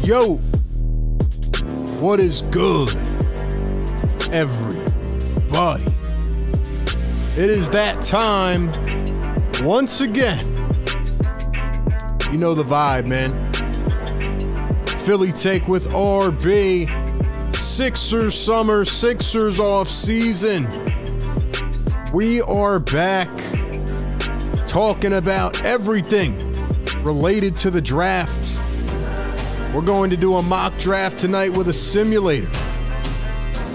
Yo. What is good, everybody? It is that time once again. You know the vibe, man. Philly Take with RB. Sixers summer, Sixers off season. We are back talking about everything related to the draft. We're going to do a mock draft tonight with a simulator.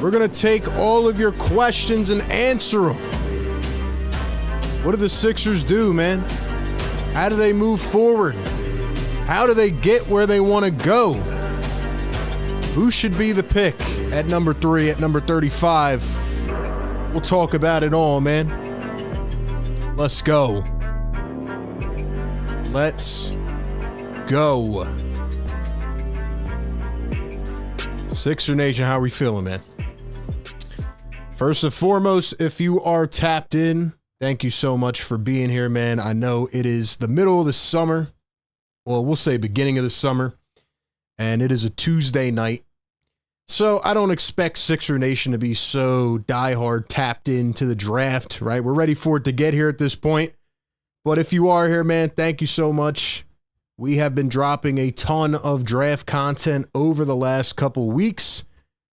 We're going to take all of your questions and answer them. What do the Sixers do, man? How do they move forward? How do they get where they want to go? Who should be the pick at number 3, at number 35? We'll talk about it all, man. Let's go. Let's go. Sixer Nation, how are we feeling, man? First and foremost, if you are tapped in, thank you so much for being here, man. I know it is the middle of the summer. Well, we'll say beginning of the summer. And it is a Tuesday night. So I don't expect Sixer Nation to be so diehard tapped into the draft, right? We're ready for it to get here at this point. But if you are here, man, thank you so much. We have been dropping a ton of draft content over the last couple weeks.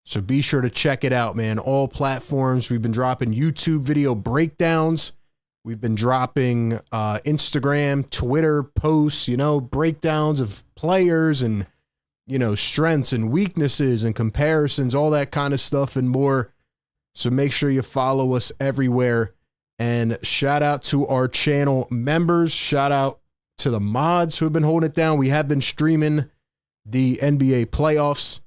So be sure to check it out, man. All platforms. We've been dropping YouTube video breakdowns. We've been dropping Instagram, Twitter posts, breakdowns of players and, strengths and weaknesses and comparisons, all that kind of stuff and more. So make sure you follow us everywhere. And shout out to our channel members. Shout out to the mods who have been holding it down. We have been streaming the NBA playoffs,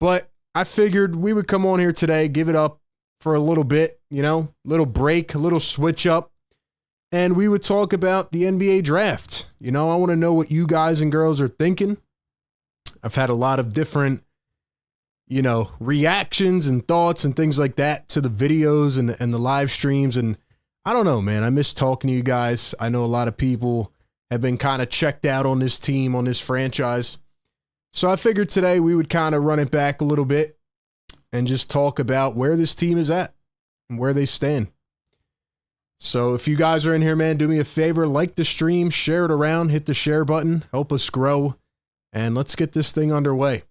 but I figured we would come on here today, give it up for a little bit, little break, a little switch up, and we would talk about the NBA draft. I want to know what you guys and girls are thinking. I've had a lot of different, reactions and thoughts and things like that to the videos and the live streams. And I don't know, man, I miss talking to you guys. I know a lot of people have been kind of checked out on this team, on this franchise. So I figured today we would kind of run it back a little bit and just talk about where this team is at and where they stand. So if you guys are in here, man, do me a favor, like the stream, share it around, hit the share button, help us grow, and let's get this thing underway.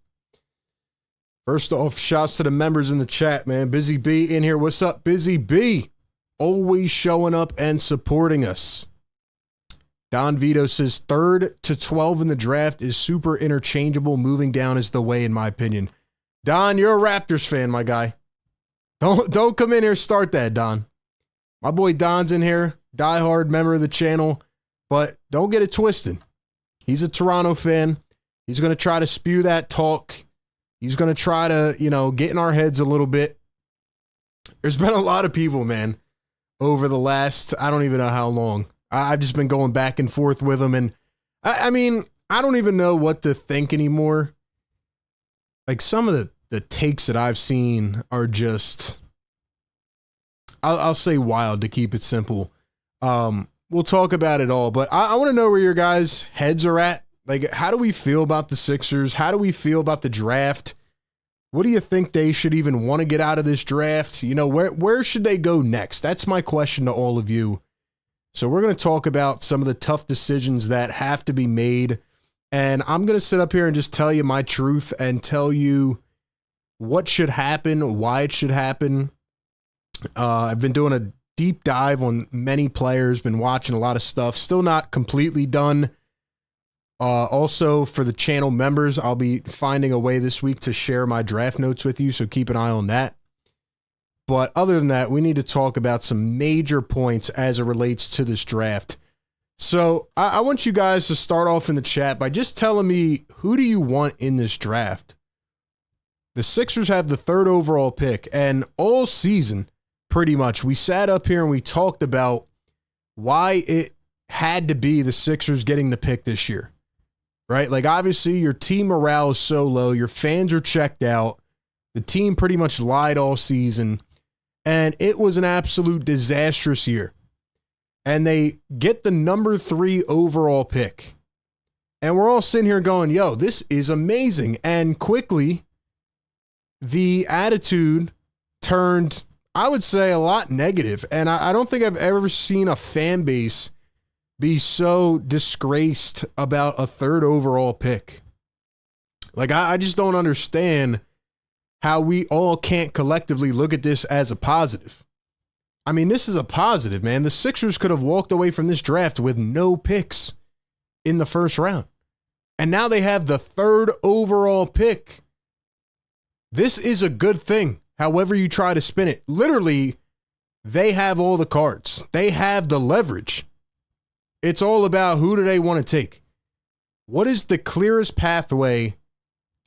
First off, shouts to the members in the chat, man. Busy B in here. What's up, Busy B? Always showing up and supporting us. Don Vito says 3rd to 12 in the draft is super interchangeable. Moving down is the way, in my opinion. Don, you're a Raptors fan, my guy. Don't come in here and start that, Don. My boy Don's in here, diehard member of the channel, but don't get it twisted. He's a Toronto fan. He's going to try to spew that talk. He's going to try to, get in our heads a little bit. There's been a lot of people, man, over the last, I don't even know how long. I've just been going back and forth with them. And I mean, I don't even know what to think anymore. Like some of the takes that I've seen are just, I'll say wild to keep it simple. We'll talk about it all, but I want to know where your guys' heads are at. Like, how do we feel about the Sixers? How do we feel about the draft? What do you think they should even want to get out of this draft? Where should they go next? That's my question to all of you. So we're going to talk about some of the tough decisions that have to be made. And I'm going to sit up here and just tell you my truth and tell you what should happen, why it should happen. I've been doing a deep dive on many players, been watching a lot of stuff, still not completely done. Also, for the channel members, I'll be finding a way this week to share my draft notes with you, so keep an eye on that. But other than that, we need to talk about some major points as it relates to this draft. So I want you guys to start off in the chat by just telling me, who do you want in this draft? The Sixers have the 3rd overall pick, and all season, pretty much, we sat up here and we talked about why it had to be the Sixers getting the pick this year, right? Like, obviously, your team morale is so low. Your fans are checked out. The team pretty much lied all season. And it was an absolute disastrous year. and they get the number 3 overall pick. And we're all sitting here going, yo, this is amazing. And quickly, the attitude turned, I would say, a lot negative. And I don't think I've ever seen a fan base be so disgraced about a 3rd overall pick. Like, I just don't understand how we all can't collectively look at this as a positive. I mean, this is a positive, man. The Sixers could have walked away from this draft with no picks in the first round. And now they have the 3rd overall pick. This is a good thing, however you try to spin it. Literally, they have all the cards. They have the leverage. It's all about who do they want to take. What is the clearest pathway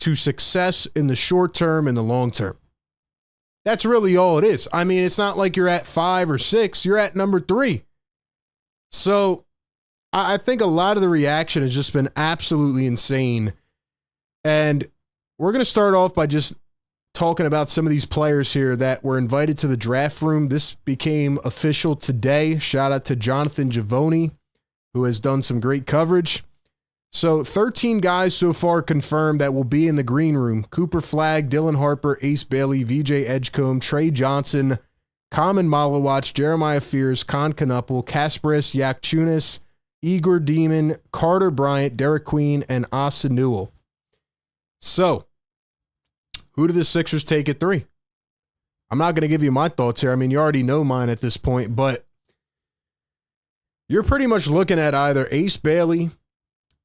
to success in the short term and the long term? That's really all it is. I mean, it's not like you're at 5 or 6. You're at number 3. So I think a lot of the reaction has just been absolutely insane. And we're going to start off by just talking about some of these players here that were invited to the draft room. This became official today. Shout out to Jonathan Givony, who has done some great coverage. So 13 guys so far confirmed that will be in the green room. Cooper Flagg, Dylan Harper, Ace Bailey, VJ Edgecombe, Trey Johnson, Common Malawach, Jeremiah Fears, Con Knuppel, Kasparis Yakchunas, Igor Demon, Carter Bryant, Derek Queen, and Asa Newell. So, who do the Sixers take at 3? I'm not going to give you my thoughts here. I mean, you already know mine at this point, but you're pretty much looking at either Ace Bailey,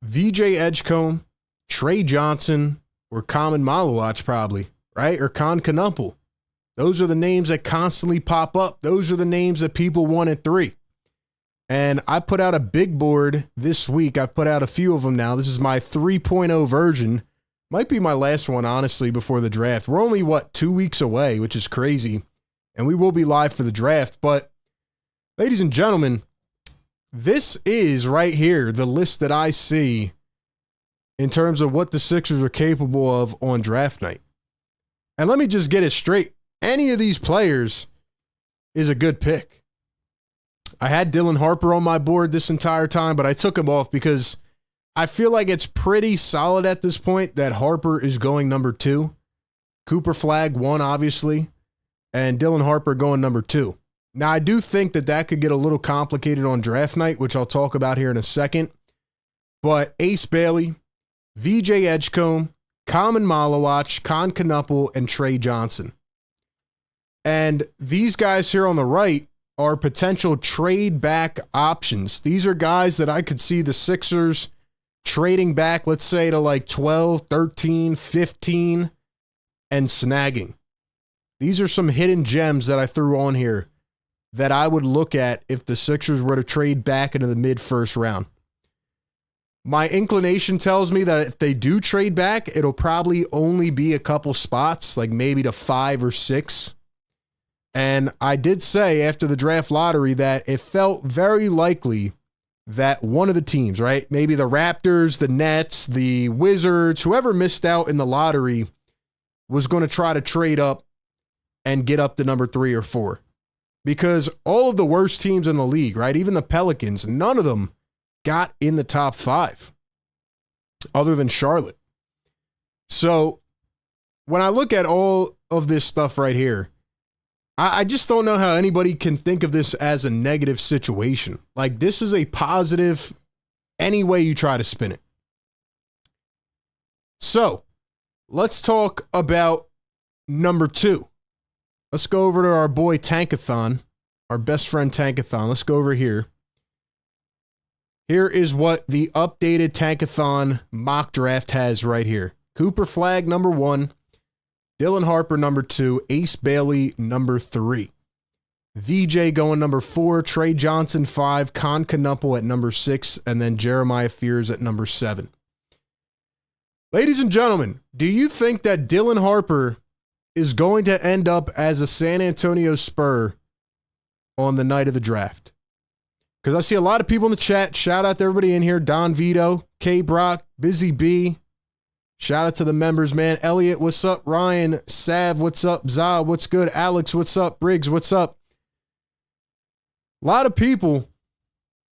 VJ Edgecombe, Trey Johnson, or Common Malawach probably, right? Or Con Knuppel. Those are the names that constantly pop up. Those are the names that people want at 3. And I put out a big board this week. I've put out a few of them now. This is my 3.0 version. Might be my last one, honestly, before the draft. We're only, 2 weeks away, which is crazy. And we will be live for the draft. But, ladies and gentlemen, this is right here the list that I see in terms of what the Sixers are capable of on draft night. And let me just get it straight. Any of these players is a good pick. I had Dylan Harper on my board this entire time, but I took him off because I feel like it's pretty solid at this point that Harper is going number 2. Cooper Flagg 1, obviously, and Dylan Harper going number 2. Now, I do think that could get a little complicated on draft night, which I'll talk about here in a second. But Ace Bailey, VJ Edgecombe, Common Malawach, Con Knuppel, and Trey Johnson. And these guys here on the right are potential trade back options. These are guys that I could see the Sixers trading back, let's say, to like 12, 13, 15, and snagging. These are some hidden gems that I threw on here that I would look at if the Sixers were to trade back into the mid-first round. My inclination tells me that if they do trade back, it'll probably only be a couple spots, like maybe to 5 or 6. And I did say after the draft lottery that it felt very likely that one of the teams, right? Maybe the Raptors, the Nets, the Wizards, whoever missed out in the lottery was going to try to trade up and get up to number 3 or 4. Because all of the worst teams in the league, right? Even the Pelicans, none of them got in the top 5 other than Charlotte. So when I look at all of this stuff right here, I just don't know how anybody can think of this as a negative situation. Like, this is a positive any way you try to spin it. So let's talk about number 2. Let's go over to our boy Tankathon, our best friend Tankathon. Let's go over here. Here is what the updated Tankathon mock draft has right here. Cooper Flagg, number 1. Dylan Harper, number 2. Ace Bailey, number 3. VJ going number 4. Trey Johnson, 5. Con Knuppel at number 6. And then Jeremiah Fears at number 7. Ladies and gentlemen, do you think that Dylan Harper is going to end up as a San Antonio Spur on the night of the draft? Because I see a lot of people in the chat. Shout out to everybody in here. Don Vito, K Brock, Busy B. Shout out to the members, man. Elliot, what's up? Ryan, Sav, what's up? Za, what's good? Alex, what's up? Briggs, what's up? A lot of people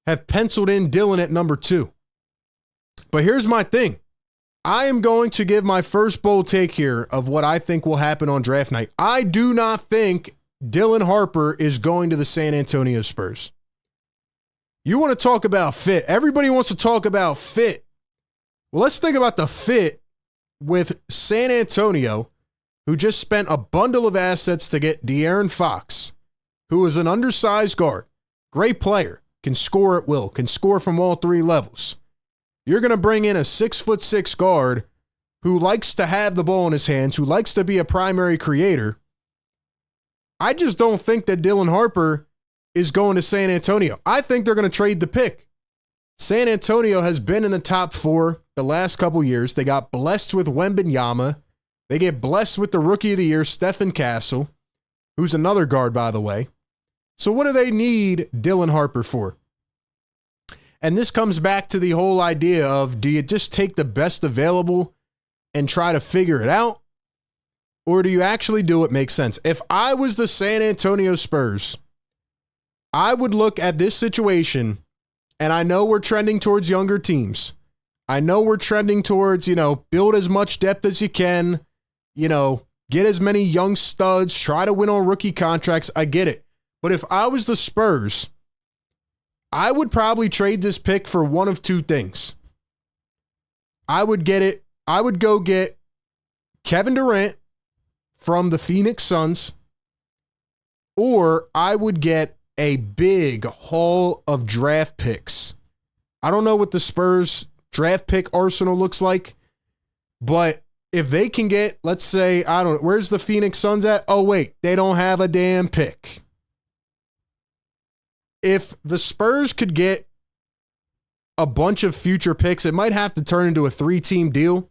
have penciled in Dylan at number 2. But here's my thing. I am going to give my first bold take here of what I think will happen on draft night. I do not think Dylan Harper is going to the San Antonio Spurs. You want to talk about fit. Everybody wants to talk about fit. Well, let's think about the fit with San Antonio, who just spent a bundle of assets to get De'Aaron Fox, who is an undersized guard, great player, can score at will, can score from all 3 levels. You're going to bring in a 6'6" guard who likes to have the ball in his hands, who likes to be a primary creator. I just don't think that Dylan Harper is going to San Antonio. I think they're going to trade the pick. San Antonio has been in the top 4 the last couple years. They got blessed with Wembanyama. They get blessed with the Rookie of the Year, Stephen Castle, who's another guard, by the way. So what do they need Dylan Harper for? And this comes back to the whole idea of, do you just take the best available and try to figure it out? Or do you actually do what makes sense? If I was the San Antonio Spurs, I would look at this situation, and I know we're trending towards younger teams. I know we're trending towards, build as much depth as you can, get as many young studs, try to win on rookie contracts. I get it. But if I was the Spurs, I would probably trade this pick for one of 2 things. I would go get Kevin Durant from the Phoenix Suns, or I would get a big haul of draft picks. I don't know what the Spurs draft pick arsenal looks like, but if they can get, let's say, where's the Phoenix Suns at? Oh, wait, they don't have a damn pick. If the Spurs could get a bunch of future picks, it might have to turn into a 3-team deal.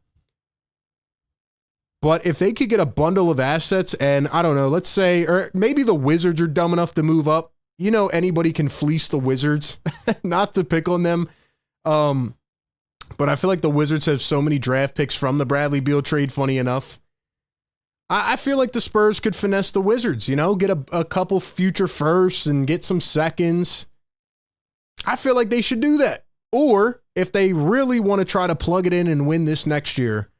But if they could get a bundle of assets and, I don't know, let's say, or maybe the Wizards are dumb enough to move up. Anybody can fleece the Wizards, not to pick on them. But I feel like the Wizards have so many draft picks from the Bradley Beal trade, funny enough. I feel like the Spurs could finesse the Wizards, get a couple future firsts and get some seconds. I feel like they should do that. Or if they really want to try to plug it in and win this next year,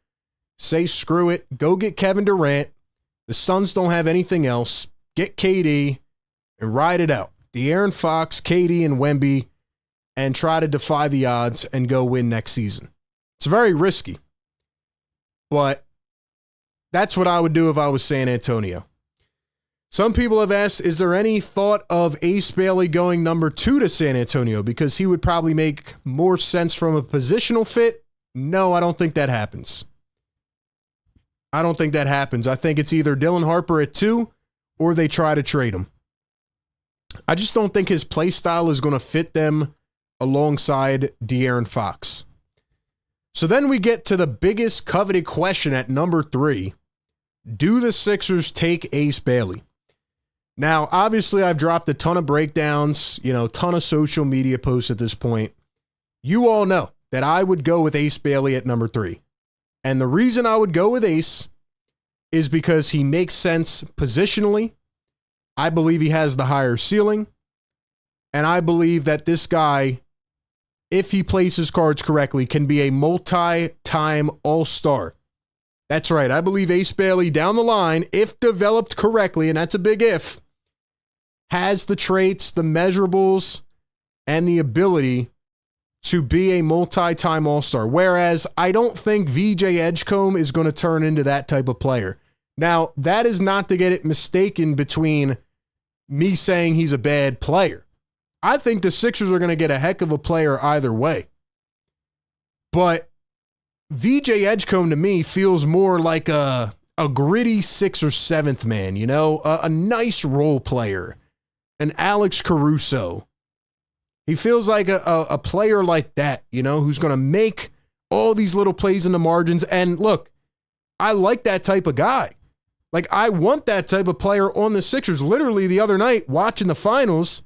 say screw it, go get Kevin Durant. The Suns don't have anything else. Get KD and ride it out. De'Aaron Fox, KD, and Wemby, and try to defy the odds and go win next season. It's very risky, but that's what I would do if I was San Antonio. Some people have asked, is there any thought of Ace Bailey going number 2 to San Antonio because he would probably make more sense from a positional fit? No, I don't think that happens. I don't think that happens. I think it's either Dylan Harper at 2 or they try to trade him. I just don't think his play style is going to fit them alongside De'Aaron Fox. So then we get to the biggest coveted question at number 3. Do the Sixers take Ace Bailey? Now, obviously, I've dropped a ton of breakdowns, ton of social media posts at this point. You all know that I would go with Ace Bailey at number 3. And the reason I would go with Ace is because he makes sense positionally. I believe he has the higher ceiling. And I believe that this guy, if he plays his cards correctly, can be a multi-time all-star. That's right. I believe Ace Bailey down the line, if developed correctly, and that's a big if, has the traits, the measurables, and the ability to be a multi-time all-star. Whereas I don't think VJ Edgecombe is going to turn into that type of player. Now, that is not to get it mistaken between me saying he's a bad player. I think the Sixers are going to get a heck of a player either way. But VJ Edgecombe to me feels more like a gritty 6th or 7th man, a nice role player, an Alex Caruso. He feels like a player like that, who's going to make all these little plays in the margins. And look, I like that type of guy. Like, I want that type of player on the Sixers. Literally the other night, watching the finals,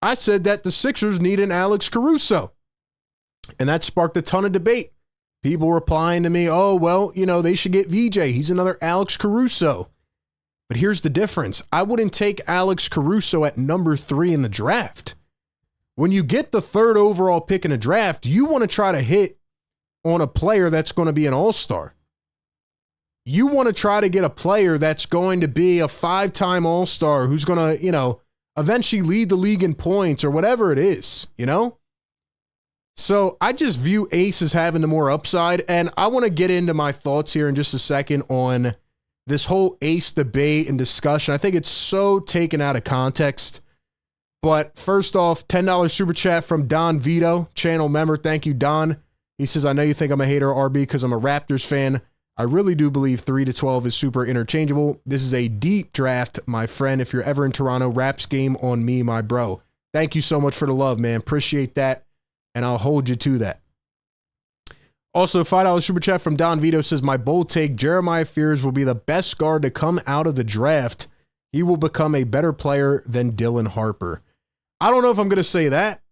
I said that the Sixers need an Alex Caruso. And that sparked a ton of debate. People replying to me, oh, well, they should get VJ. He's another Alex Caruso. But here's the difference. I wouldn't take Alex Caruso at number 3 in the draft. When you get the 3rd overall pick in a draft, you want to try to hit on a player that's going to be an all-star. You want to try to get a player that's going to be a 5-time all-star who's going to, eventually lead the league in points or whatever it is, So I just view Ace as having the more upside, and I want to get into my thoughts here in just a second on this whole Ace debate and discussion. I think it's so taken out of context. But first off, $10 super chat from Don Vito, channel member. Thank you, Don. He says, I know you think I'm a hater, RB, because I'm a Raptors fan. I really do believe 3 to 12 is super interchangeable. This is a deep draft, my friend. If you're ever in Toronto, Raps game on me, my bro. Thank you so much for the love, man. Appreciate that, and I'll hold you to that. Also, $5 super chat from Don Vito says, my bold take, Jeremiah Fears will be the best guard to come out of the draft. He will become a better player than Dylan Harper. I don't know if I'm going to say that.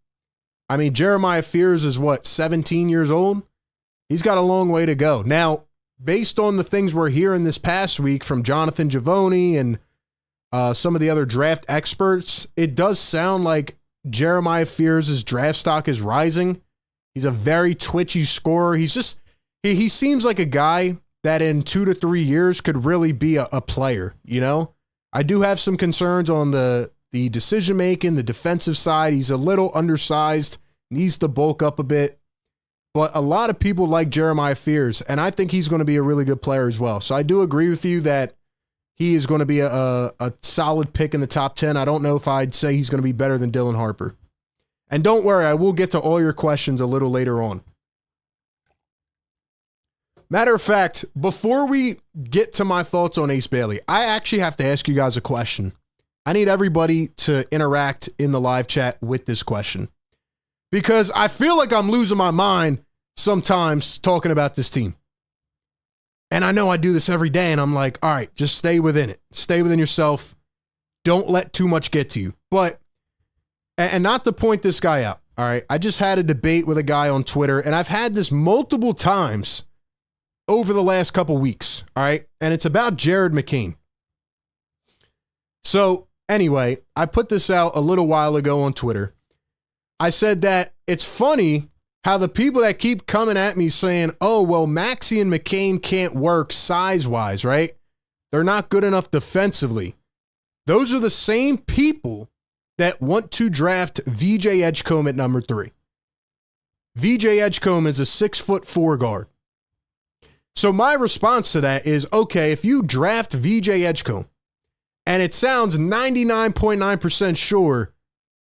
I mean, Jeremiah Fears is 17 years old? He's got a long way to go. Now, based on the things we're hearing this past week from Jonathan Givony and some of the other draft experts, it does sound like Jeremiah Fears' draft stock is rising. He's a very twitchy scorer. He seems like a guy that in 2 to 3 years could really be a player, I do have some concerns on the decision-making, the defensive side. He's a little undersized, needs to bulk up a bit. But a lot of people like Jeremiah Fears, and I think he's going to be a really good player as well. So I do agree with you that he is going to be a solid pick in the top 10. I don't know if I'd say he's going to be better than Dylan Harper. And don't worry, I will get to all your questions a little later on. Matter of fact, before we get to my thoughts on Ace Bailey, I actually have to ask you guys a question. I need everybody to interact in the live chat with this question, because I feel like I'm losing my mind sometimes talking about this team. And I know I do this every day, and I'm like, all right, just stay within it. Stay within yourself. Don't let too much get to you. But, and not to point this guy out, all right, I just had a debate with a guy on Twitter, and I've had this multiple times over the last couple weeks, all right? And it's about Jared McCain. So, anyway, I put this out a little while ago on Twitter. I said that it's funny how the people that keep coming at me saying, oh, well, Maxey and McCain can't work size-wise, right? They're not good enough defensively. Those are the same people that want to draft VJ Edgecombe at number 3. VJ Edgecombe is a 6'4" guard. So my response to that is, okay, if you draft VJ Edgecombe, and it sounds 99.9% sure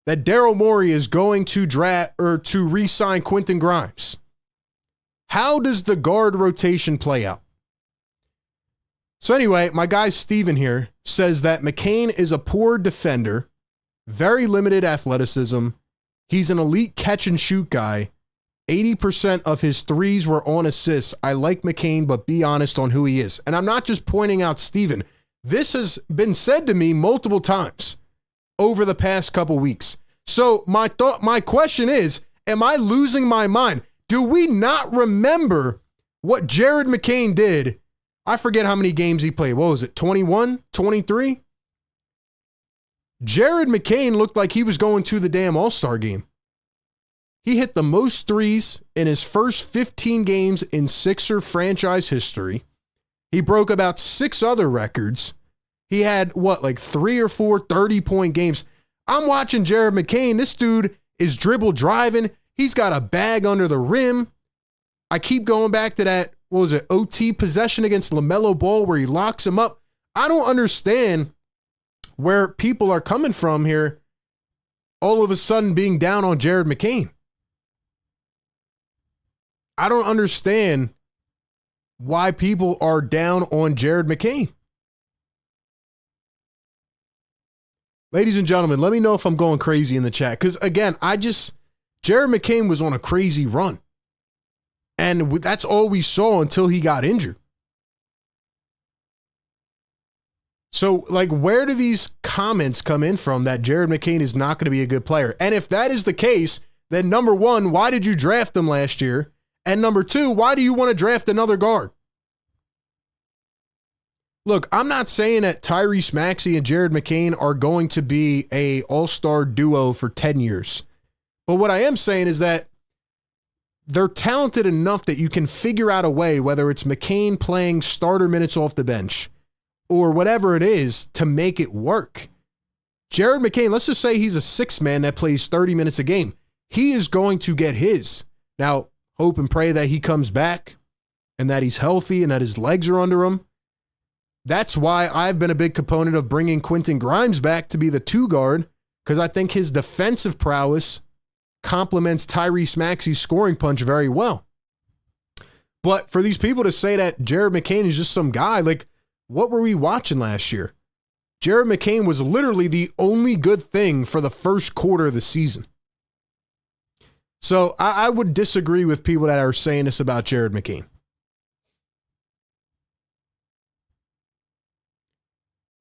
that Daryl Morey is going to draft or to re-sign Quentin Grimes, how does the guard rotation play out? So anyway, my guy Steven here says that McCain is a poor defender, very limited athleticism. He's an elite catch and shoot guy. 80% of his threes were on assists. I like McCain, but be honest on who he is. And I'm not just pointing out Steven. This has been said to me multiple times over the past couple weeks. So my question is, am I losing my mind? Do we not remember what Jared McCain did? I forget how many games he played. What was it? 21, 23? Jared McCain looked like he was going to the damn All-Star game. He hit the most threes in his first 15 games in Sixer franchise history. He broke about 6 other records. He had, 3 or 4 30-point games. I'm watching Jared McCain. This dude is dribble driving. He's got a bag under the rim. I keep going back to that, OT possession against LaMelo Ball where he locks him up. I don't understand where people are coming from here all of a sudden being down on Jared McCain. I don't understand why people are down on Jared McCain. Ladies and gentlemen, let me know if I'm going crazy in the chat. Because again, Jared McCain was on a crazy run. And that's all we saw until he got injured. So, where do these comments come in from that Jared McCain is not going to be a good player? And if that is the case, then number 1, why did you draft him last year? And number 2, why do you want to draft another guard? Look, I'm not saying that Tyrese Maxey and Jared McCain are going to be a all-star duo for 10 years. But what I am saying is that they're talented enough that you can figure out a way, whether it's McCain playing starter minutes off the bench or whatever it is, to make it work. Jared McCain, let's just say he's a sixth man that plays 30 minutes a game. He is going to get his. Now, hope and pray that he comes back and that he's healthy and that his legs are under him. That's why I've been a big component of bringing Quentin Grimes back to be the 2 guard, because I think his defensive prowess complements Tyrese Maxey's scoring punch very well. But for these people to say that Jared McCain is just some guy, like, what were we watching last year? Jared McCain was literally the only good thing for the first quarter of the season. So I would disagree with people that are saying this about Jared McCain.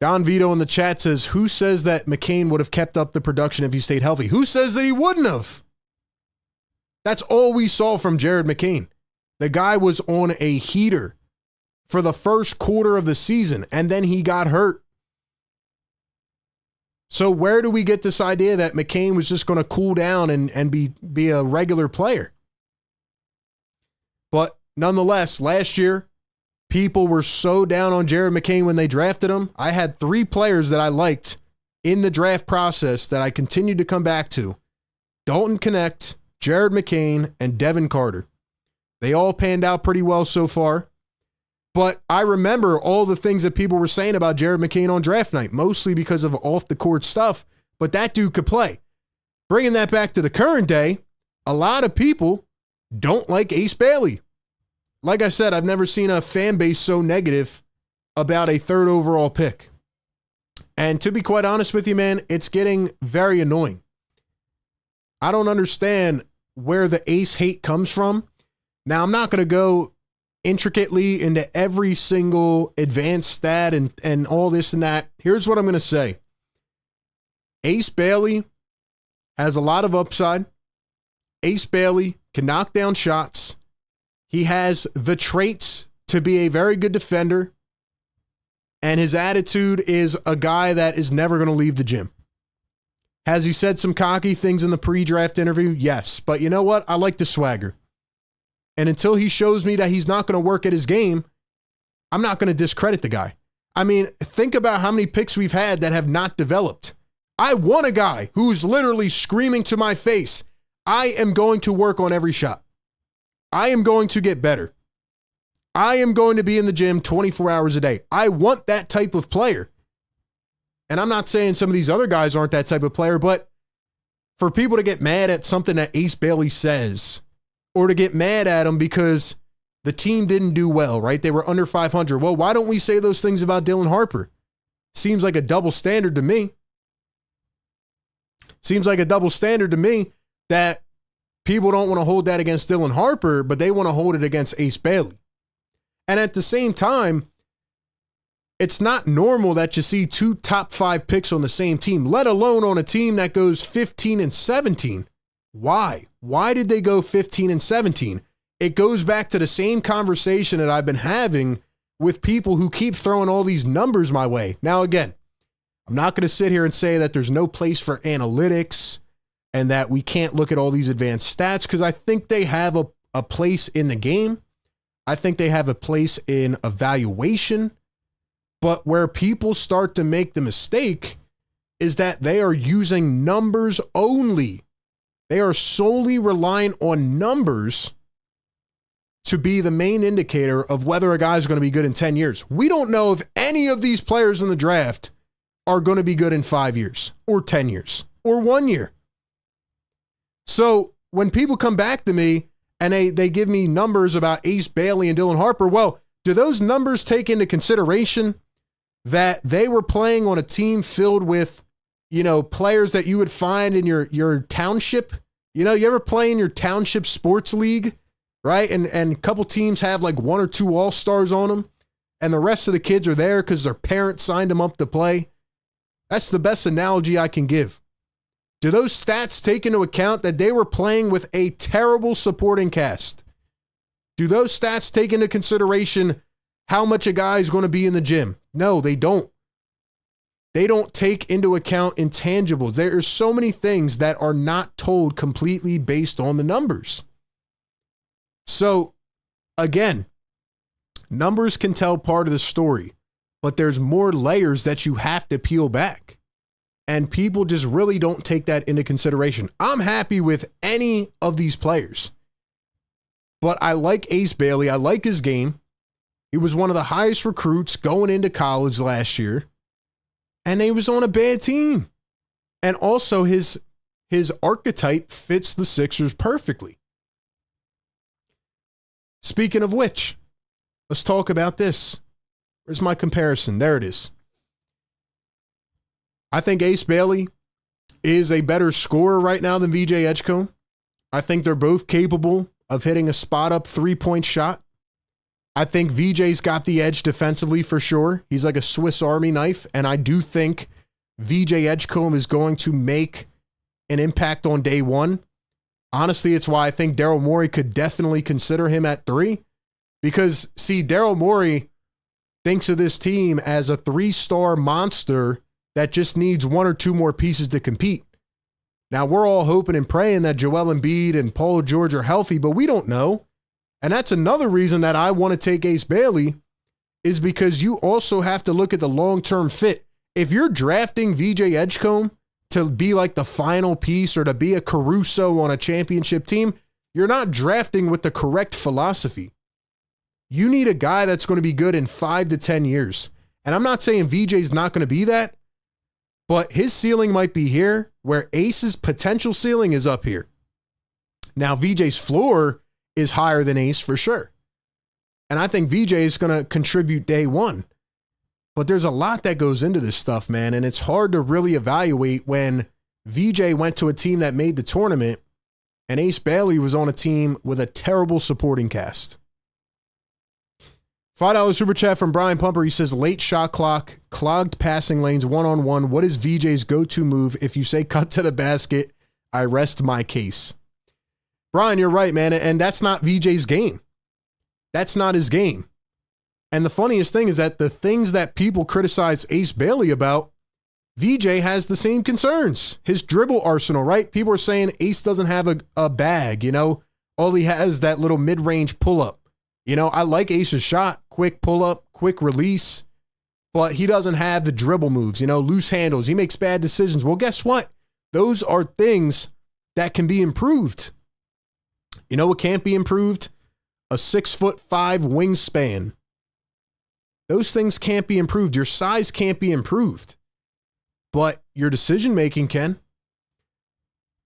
Don Vito in the chat says, who says that McCain would have kept up the production if he stayed healthy? Who says that he wouldn't have? That's all we saw from Jared McCain. The guy was on a heater for the first quarter of the season, and then he got hurt. So where do we get this idea that McCain was just going to cool down and be a regular player? But nonetheless, last year, people were so down on Jared McCain when they drafted him. I had 3 players that I liked in the draft process that I continued to come back to. Dalton Knecht, Jared McCain, and Devin Carter. They all panned out pretty well so far. But I remember all the things that people were saying about Jared McCain on draft night, mostly because of off-the-court stuff, but that dude could play. Bringing that back to the current day, a lot of people don't like Ace Bailey. Like I said, I've never seen a fan base so negative about a 3rd overall pick. And to be quite honest with you, man, it's getting very annoying. I don't understand where the Ace hate comes from. Now, I'm not going to go intricately into every single advanced stat and all this and that. Here's what I'm going to say. Ace Bailey has a lot of upside. Ace Bailey can knock down shots. He has the traits to be a very good defender. And his attitude is a guy that is never going to leave the gym. Has he said some cocky things in the pre-draft interview? Yes. But you know what? I like the swagger. And until he shows me that he's not going to work at his game, I'm not going to discredit the guy. I mean, think about how many picks we've had that have not developed. I want a guy who's literally screaming to my face, I am going to work on every shot. I am going to get better. I am going to be in the gym 24 hours a day. I want that type of player. And I'm not saying some of these other guys aren't that type of player, but for people to get mad at something that Ace Bailey says, or to get mad at him because the team didn't do well, right? They were under 500. Well, why don't we say those things about Dylan Harper? Seems like a double standard to me. Seems like a double standard to me that people don't want to hold that against Dylan Harper, but they want to hold it against Ace Bailey. And at the same time, it's not normal that you see 2 top 5 picks on the same team, let alone on a team that goes 15 and 17. Why? Why did they go 15 and 17? It goes back to the same conversation that I've been having with people who keep throwing all these numbers my way. Now, again, I'm not going to sit here and say that there's no place for analytics and that we can't look at all these advanced stats, because I think they have a place in the game. I think they have a place in evaluation. But where people start to make the mistake is that they are using numbers only. They are solely relying on numbers to be the main indicator of whether a guy is going to be good in 10 years. We don't know if any of these players in the draft are going to be good in 5 years or 10 years or 1 year. So when people come back to me and they give me numbers about Ace Bailey and Dylan Harper, well, do those numbers take into consideration that they were playing on a team filled with, players that you would find in your township? You ever play in your township sports league, right? And a couple teams have like 1 or 2 all-stars on them, and the rest of the kids are there because their parents signed them up to play. That's the best analogy I can give. Do those stats take into account that they were playing with a terrible supporting cast? Do those stats take into consideration how much a guy is going to be in the gym? No, they don't. They don't take into account intangibles. There are so many things that are not told completely based on the numbers. So, again, numbers can tell part of the story, but there's more layers that you have to peel back. And people just really don't take that into consideration. I'm happy with any of these players, but I like Ace Bailey. I like his game. He was one of the highest recruits going into college last year, and he was on a bad team. And also his archetype fits the Sixers perfectly. Speaking of which, let's talk about this. Where's my comparison? There it is. I think Ace Bailey is a better scorer right now than VJ Edgecombe. I think they're both capable of hitting a spot-up three-point shot. I think VJ's got the edge defensively for sure. He's like a Swiss Army knife, and I do think VJ Edgecombe is going to make an impact on day one. Honestly, it's why I think Daryl Morey could definitely consider him at 3. Because, see, Daryl Morey thinks of this team as a 3-star monster that just needs 1 or 2 more pieces to compete. Now, we're all hoping and praying that Joel Embiid and Paul George are healthy, but we don't know. And that's another reason that I want to take Ace Bailey, is because you also have to look at the long-term fit. If you're drafting VJ Edgecombe to be like the final piece or to be a Caruso on a championship team, you're not drafting with the correct philosophy. You need a guy that's going to be good in 5 to 10 years. And I'm not saying VJ's not going to be that, but his ceiling might be here, where Ace's potential ceiling is up here. Now, VJ's floor is higher than Ace for sure. And I think VJ is going to contribute day one. But there's a lot that goes into this stuff, man, and it's hard to really evaluate when VJ went to a team that made the tournament and Ace Bailey was on a team with a terrible supporting cast. $5 super chat from Brian Pumper. He says, late shot clock, clogged passing lanes, one-on-one. What is VJ's go-to move? If you say cut to the basket, I rest my case. Brian, you're right, man, and that's not VJ's game. That's not his game. And the funniest thing is that the things that people criticize Ace Bailey about, VJ has the same concerns. His dribble arsenal, right? People are saying Ace doesn't have a bag, you know? All he has is that little mid-range pull-up. You know, I like Ace's shot, quick pull-up, quick release, but he doesn't have the dribble moves, you know, loose handles. He makes bad decisions. Well, guess what? Those are things that can be improved. You know what can't be improved? A 6'5" wingspan. Those things can't be improved. Your size can't be improved, but your decision-making can.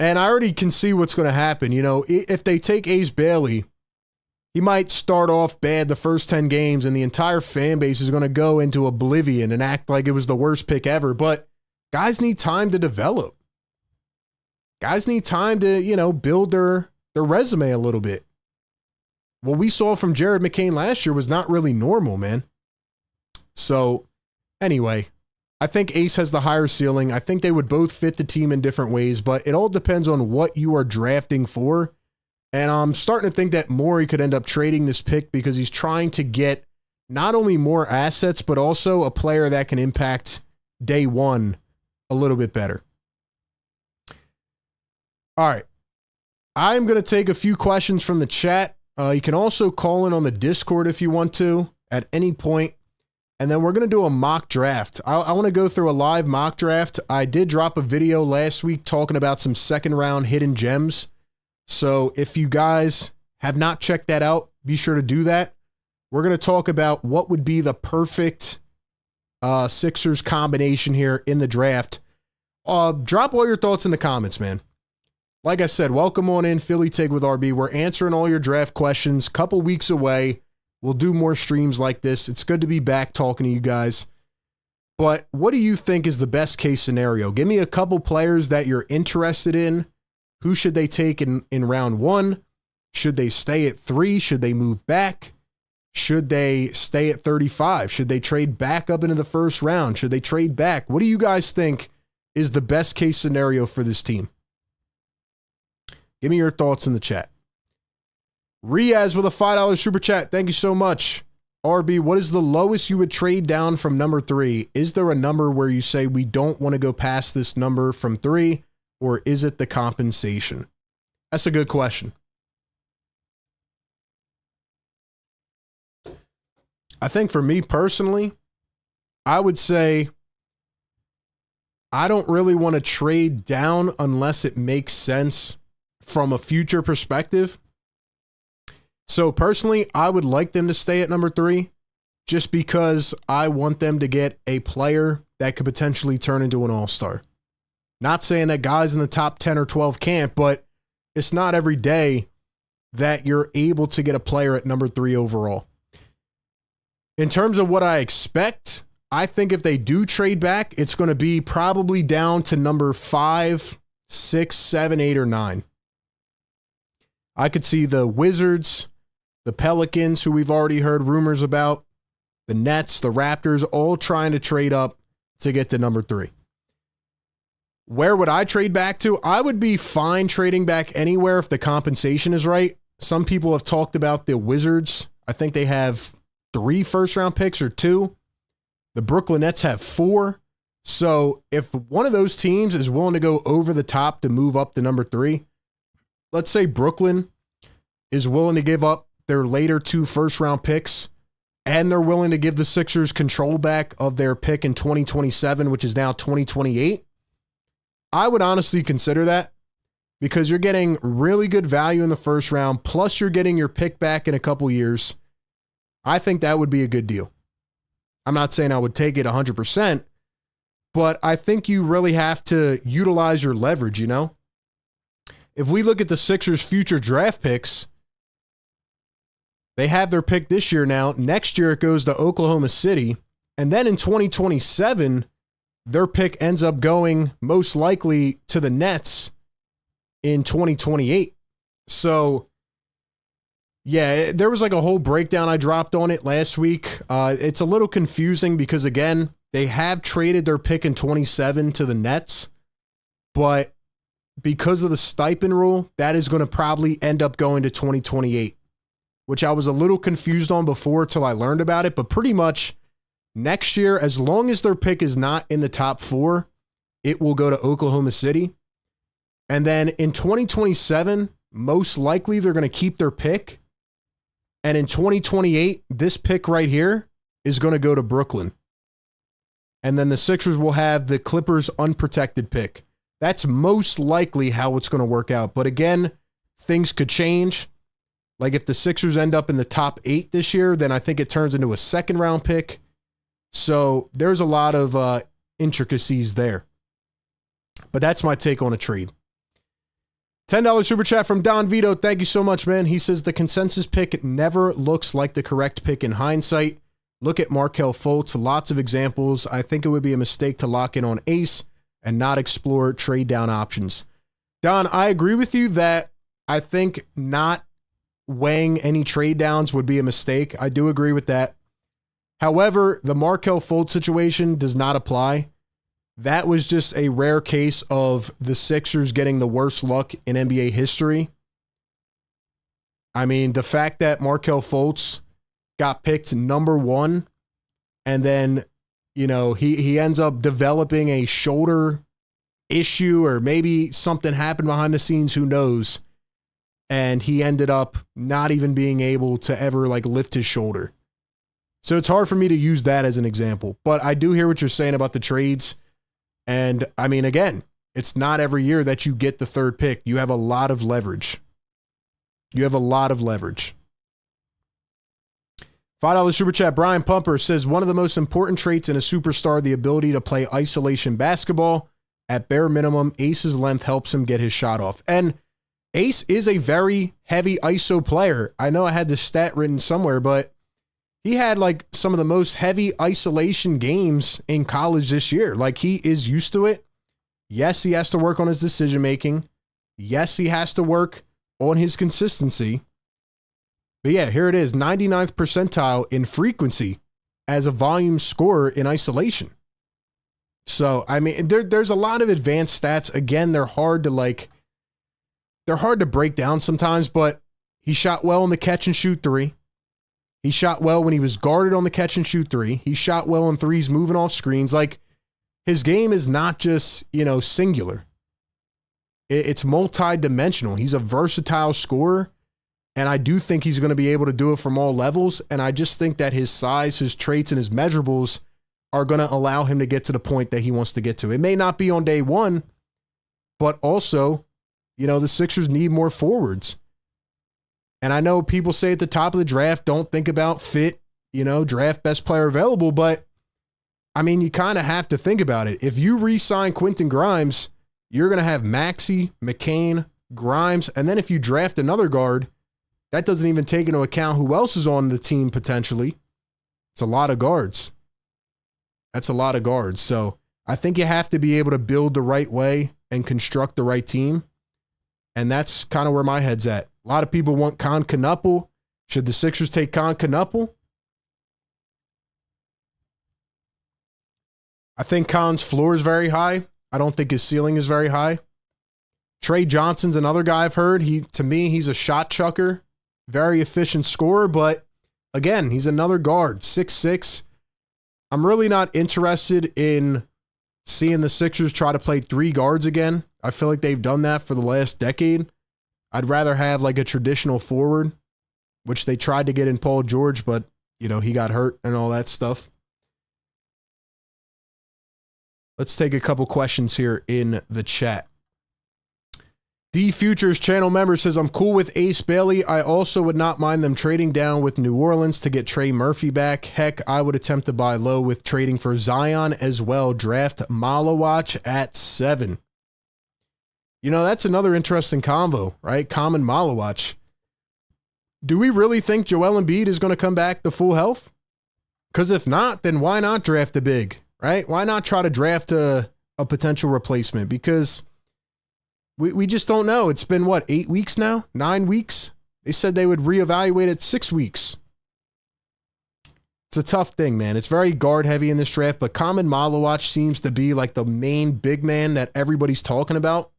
And I already can see what's going to happen. You know, if they take Ace Bailey, he might start off bad the first 10 games and the entire fan base is going to go into oblivion and act like it was the worst pick ever. But guys need time to develop. Guys need time to, you know, build their resume a little bit. What we saw from Jared McCain last year was not really normal, man. So anyway, I think Ace has the higher ceiling. I think they would both fit the team in different ways, but it all depends on what you are drafting for. And I'm starting to think that Morey could end up trading this pick because he's trying to get not only more assets, but also a player that can impact day one a little bit better. All right. I'm going to take a few questions from the chat. You can also call in on the Discord if you want to at any point. And then we're going to do a mock draft. I want to go through a live mock draft. I did drop a video last week talking about some second round hidden gems. So if you guys have not checked that out, be sure to do that. We're going to talk about what would be the perfect Sixers combination here in the draft. Drop all your thoughts in the comments, man. Like I said, welcome on in, Philly Tig with RB. We're answering all your draft questions. Couple weeks away. We'll do more streams like this. It's good to be back talking to you guys. But what do you think is the best case scenario? Give me a couple players that you're interested in. Who should they take in round 1? Should they stay at 3? Should they move back? Should they stay at 35? Should they trade back up into the first round? Should they trade back? What do you guys think is the best case scenario for this team? Give me your thoughts in the chat. Riaz with a $5 super chat. Thank you so much. RB, what is the lowest you would trade down from number 3? Is there a number where you say we don't want to go past this number from 3, or is it the compensation? That's a good question. I think for me personally, I would say I don't really want to trade down unless it makes sense from a future perspective. So personally, I would like them to stay at number 3 just because I want them to get a player that could potentially turn into an all-star. Not saying that guys in the top 10 or 12 can't, but it's not every day that you're able to get a player at number 3 overall. In terms of what I expect, I think if they do trade back, it's going to be probably down to number 5, 6, 7, 8, or 9. I could see the Wizards, the Pelicans, who we've already heard rumors about, the Nets, the Raptors, all trying to trade up to get to number 3. Where would I trade back to? I would be fine trading back anywhere if the compensation is right. Some people have talked about the Wizards. I think they have 3 first-round picks or 2. The Brooklyn Nets have 4. So if one of those teams is willing to go over the top to move up to number 3, let's say Brooklyn is willing to give up their later 2 first-round picks, and they're willing to give the Sixers control back of their pick in 2027, which is now 2028, I would honestly consider that because you're getting really good value in the first round, plus you're getting your pick back in a couple years. I think that would be a good deal. I'm not saying I would take it 100%, but I think you really have to utilize your leverage, you know? If we look at the Sixers' future draft picks, they have their pick this year now. Next year, it goes to Oklahoma City. And then in 2027, their pick ends up going most likely to the Nets in 2028. So, yeah, there was like a whole breakdown I dropped on it last week. It's a little confusing because, again, they have traded their pick in 27 to the Nets, but because of the stipend rule, that is going to probably end up going to 2028, which I was a little confused on before till I learned about it. But pretty much next year, as long as their pick is not in the top 4, it will go to Oklahoma City. And then in 2027, most likely they're going to keep their pick. And in 2028, this pick right here is going to go to Brooklyn. And then the Sixers will have the Clippers' unprotected pick. That's most likely how it's going to work out. But again, things could change. Like if the Sixers end up in the top 8 this year, then I think it turns into a second round pick. So there's a lot of intricacies there. But that's my take on a trade. $10 super chat from Don Vito. Thank you so much, man. He says the consensus pick never looks like the correct pick in hindsight. Look at Markelle Fultz. Lots of examples. I think it would be a mistake to lock in on Ace and not explore trade down options. Don, I agree with you that I think not weighing any trade downs would be a mistake. I do agree with that. However, the Markelle Fultz situation does not apply. That was just a rare case of the Sixers getting the worst luck in NBA history. I mean, the fact that Markelle Fultz got picked number 1 and then, you know, he ends up developing a shoulder issue or maybe something happened behind the scenes, who knows? And he ended up not even being able to ever like lift his shoulder. So it's hard for me to use that as an example, but I do hear what you're saying about the trades. And I mean, again, it's not every year that you get the 3rd pick. You have a lot of leverage. You have a lot of leverage. $5 super chat. Brian Pumper says one of the most important traits in a superstar, the ability to play isolation basketball. At bare minimum, Ace's length helps him get his shot off. And Ace is a very heavy ISO player. I know I had this stat written somewhere, but he had like some of the most heavy isolation games in college this year. Like he is used to it. Yes, he has to work on his decision making. Yes, he has to work on his consistency. But yeah, here it is, 99th percentile in frequency as a volume scorer in isolation. So, I mean, there's a lot of advanced stats. Again, they're hard to break down sometimes, but he shot well in the catch and shoot 3. He shot well when he was guarded on the catch and shoot three. He shot well on threes, moving off screens. Like, his game is not just, singular. It's multi-dimensional. He's a versatile scorer, and I do think he's going to be able to do it from all levels, and I just think that his size, his traits, and his measurables are going to allow him to get to the point that he wants to get to. It may not be on day one, but also, the Sixers need more forwards. And I know people say at the top of the draft, don't think about fit, draft best player available, but I mean, you kind of have to think about it. If you re-sign Quentin Grimes, you're going to have Maxey, McCain, Grimes, and then if you draft another guard, that doesn't even take into account who else is on the team potentially. It's a lot of guards. That's a lot of guards. So I think you have to be able to build the right way and construct the right team. And that's kind of where my head's at. A lot of people want Con Knuppel. Should the Sixers take Con Knuppel? I think Con's floor is very high. I don't think his ceiling is very high. Trey Johnson's another guy I've heard. To me, he's a shot chucker, very efficient scorer, but again, he's another guard, 6'6". I'm really not interested in seeing the Sixers try to play three guards again. I feel like they've done that for the last decade. I'd rather have like a traditional forward, which they tried to get in Paul George, but he got hurt and all that stuff. Let's take a couple questions here in the chat. D Futures channel member says, I'm cool with Ace Bailey. I also would not mind them trading down with New Orleans to get Trey Murphy back. Heck, I would attempt to buy low with trading for Zion as well. Draft Malawach at 7. That's another interesting combo, right? Common Malawach. Do we really think Joel Embiid is going to come back to full health? Because if not, then why not draft a big, right? Why not try to draft a potential replacement? Because we just don't know. It's been, 8 weeks now? 9 weeks? They said they would reevaluate at 6 weeks. It's a tough thing, man. It's very guard heavy in this draft, but Common Malawach seems to be like the main big man that everybody's talking about.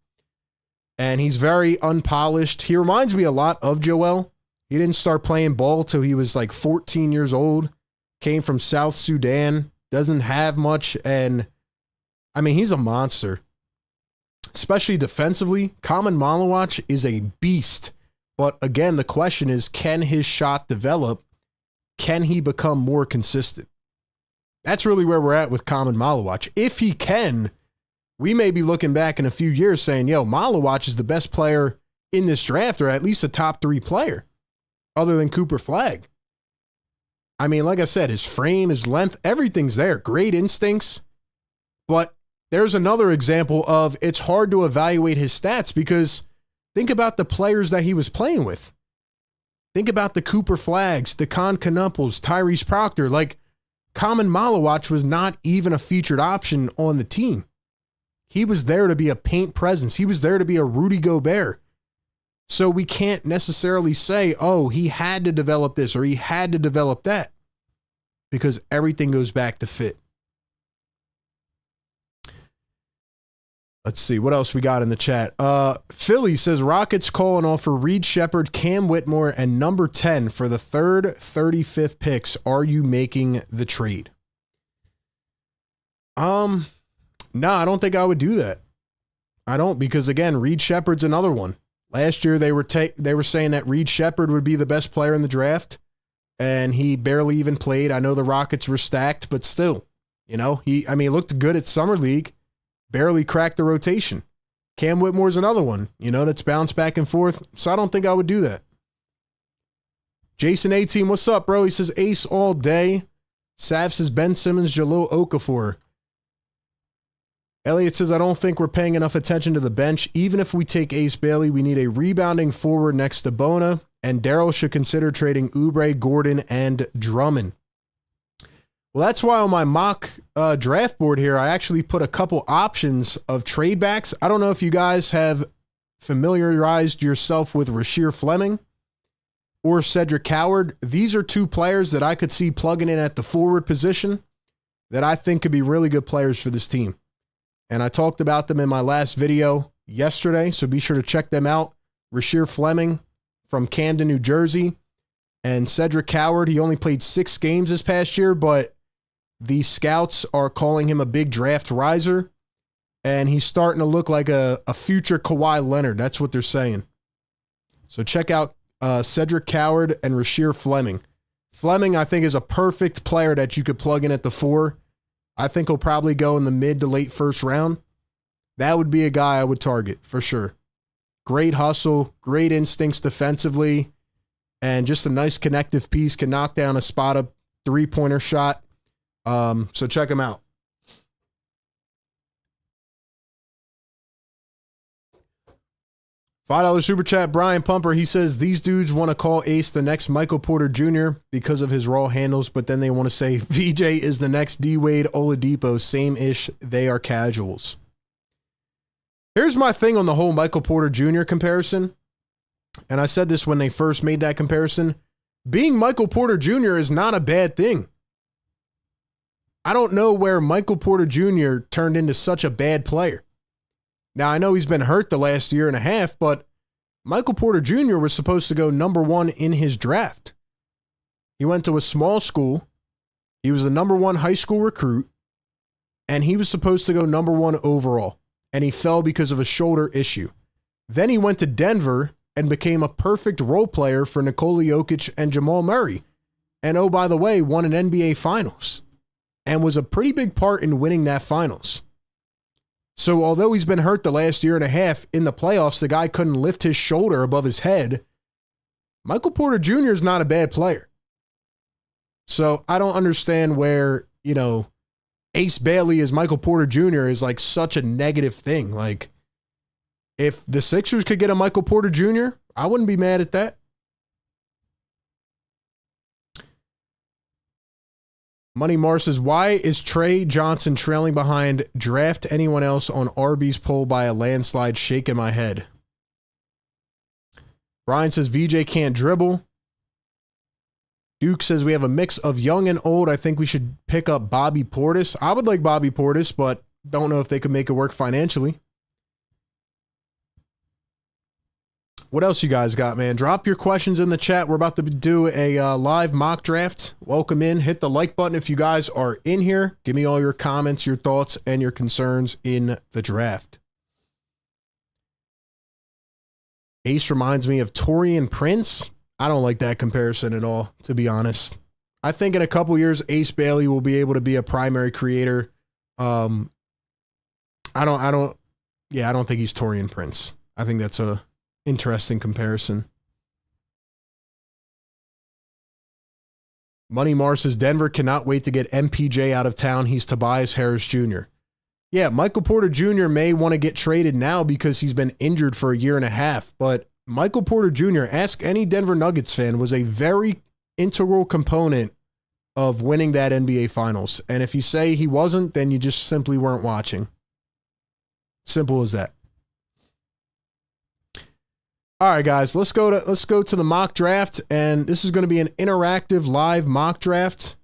And he's very unpolished. He reminds me a lot of Joel. He didn't start playing ball till he was like 14 years old. Came from South Sudan. Doesn't have much. And I mean, he's a monster. Especially defensively. Common Malawach is a beast. But again, the question is, can his shot develop? Can he become more consistent? That's really where we're at with Common Malawach. If he can, we may be looking back in a few years saying, Malawach is the best player in this draft, or at least a top 3 player, other than Cooper Flagg. I mean, like I said, his frame, his length, everything's there. Great instincts. But there's another example of it's hard to evaluate his stats because think about the players that he was playing with. Think about the Cooper Flaggs, the Con Knuppels, Tyrese Proctor. Like, Common Malawach was not even a featured option on the team. He was there to be a paint presence. He was there to be a Rudy Gobert. So we can't necessarily say, oh, he had to develop this or he had to develop that, because everything goes back to fit. Let's see what else we got in the chat. Philly says Rockets calling off for Reed Shepherd, Cam Whitmore, and number 10 for the 3rd, 35th picks. Are you making the trade? No, I don't think I would do that. I don't, because again, Reed Shepherd's another one. Last year they were saying that Reed Shepherd would be the best player in the draft, and he barely even played. I know the Rockets were stacked, but still, he looked good at Summer League, barely cracked the rotation. Cam Whitmore's another one, that's bounced back and forth. So I don't think I would do that. Jason 18, what's up, bro? He says Ace all day. Sav says Ben Simmons, Jahlil Okafor. Elliot says, I don't think we're paying enough attention to the bench. Even if we take Ace Bailey, we need a rebounding forward next to Bona, and Daryl should consider trading Oubre, Gordon, and Drummond. Well, that's why on my mock draft board here, I actually put a couple options of trade backs. I don't know if you guys have familiarized yourself with Rasheer Fleming or Cedric Howard. These are 2 players that I could see plugging in at the forward position that I think could be really good players for this team. And I talked about them in my last video yesterday, so be sure to check them out. Rasheer Fleming from Camden, New Jersey, And Cedric Coward, he only played 6 games this past year, but the scouts are calling him a big draft riser. And he's starting to look like a future Kawhi Leonard. That's what they're saying. So check out Cedric Coward and Rasheer Fleming. Fleming, I think, is a perfect player that you could plug in at the 4. I think he'll probably go in the mid to late first round. That would be a guy I would target for sure. Great hustle, great instincts defensively, and just a nice connective piece. Can knock down a spot up 3-pointer shot. So check him out. $5 super chat, Brian Pumper. He says, these dudes want to call Ace the next Michael Porter Jr. because of his raw handles, but then they want to say VJ is the next D-Wade Oladipo. Same-ish. They are casuals. Here's my thing on the whole Michael Porter Jr. comparison. And I said this when they first made that comparison. Being Michael Porter Jr. is not a bad thing. I don't know where Michael Porter Jr. turned into such a bad player. Now, I know he's been hurt the last year and a half, but Michael Porter Jr. was supposed to go number 1 in his draft. He went to a small school. He was the number 1 high school recruit, and he was supposed to go number 1 overall, and he fell because of a shoulder issue. Then he went to Denver and became a perfect role player for Nikola Jokic and Jamal Murray. And oh, by the way, won an NBA Finals and was a pretty big part in winning that Finals. So although he's been hurt the last year and a half, in the playoffs, the guy couldn't lift his shoulder above his head. Michael Porter Jr. is not a bad player. So I don't understand where, Ace Bailey as Michael Porter Jr. is like such a negative thing. Like, if the Sixers could get a Michael Porter Jr., I wouldn't be mad at that. Money Mars says, why is Trey Johnson trailing behind draft anyone else on Arby's poll by a landslide? Shaking my head. Brian says, VJ can't dribble. Duke says, we have a mix of young and old. I think we should pick up Bobby Portis. I would like Bobby Portis, but don't know if they could make it work financially. What else you guys got, man? Drop your questions in the chat. We're about to do a live mock draft. Welcome in. Hit the like button if you guys are in here. Give me all your comments, your thoughts, and your concerns in the draft. Ace reminds me of Taurean Prince. I don't like that comparison at all, to be honest. I think in a couple years, Ace Bailey will be able to be a primary creator. I don't think he's Taurean Prince. I think that's a interesting comparison. Money Mars says, Denver cannot wait to get MPJ out of town. He's Tobias Harris Jr. Yeah, Michael Porter Jr. may want to get traded now because he's been injured for a year and a half, but Michael Porter Jr., ask any Denver Nuggets fan, was a very integral component of winning that NBA Finals. And if you say he wasn't, then you just simply weren't watching. Simple as that. All right, guys, let's go to the mock draft, and this is going to be an interactive live mock draft.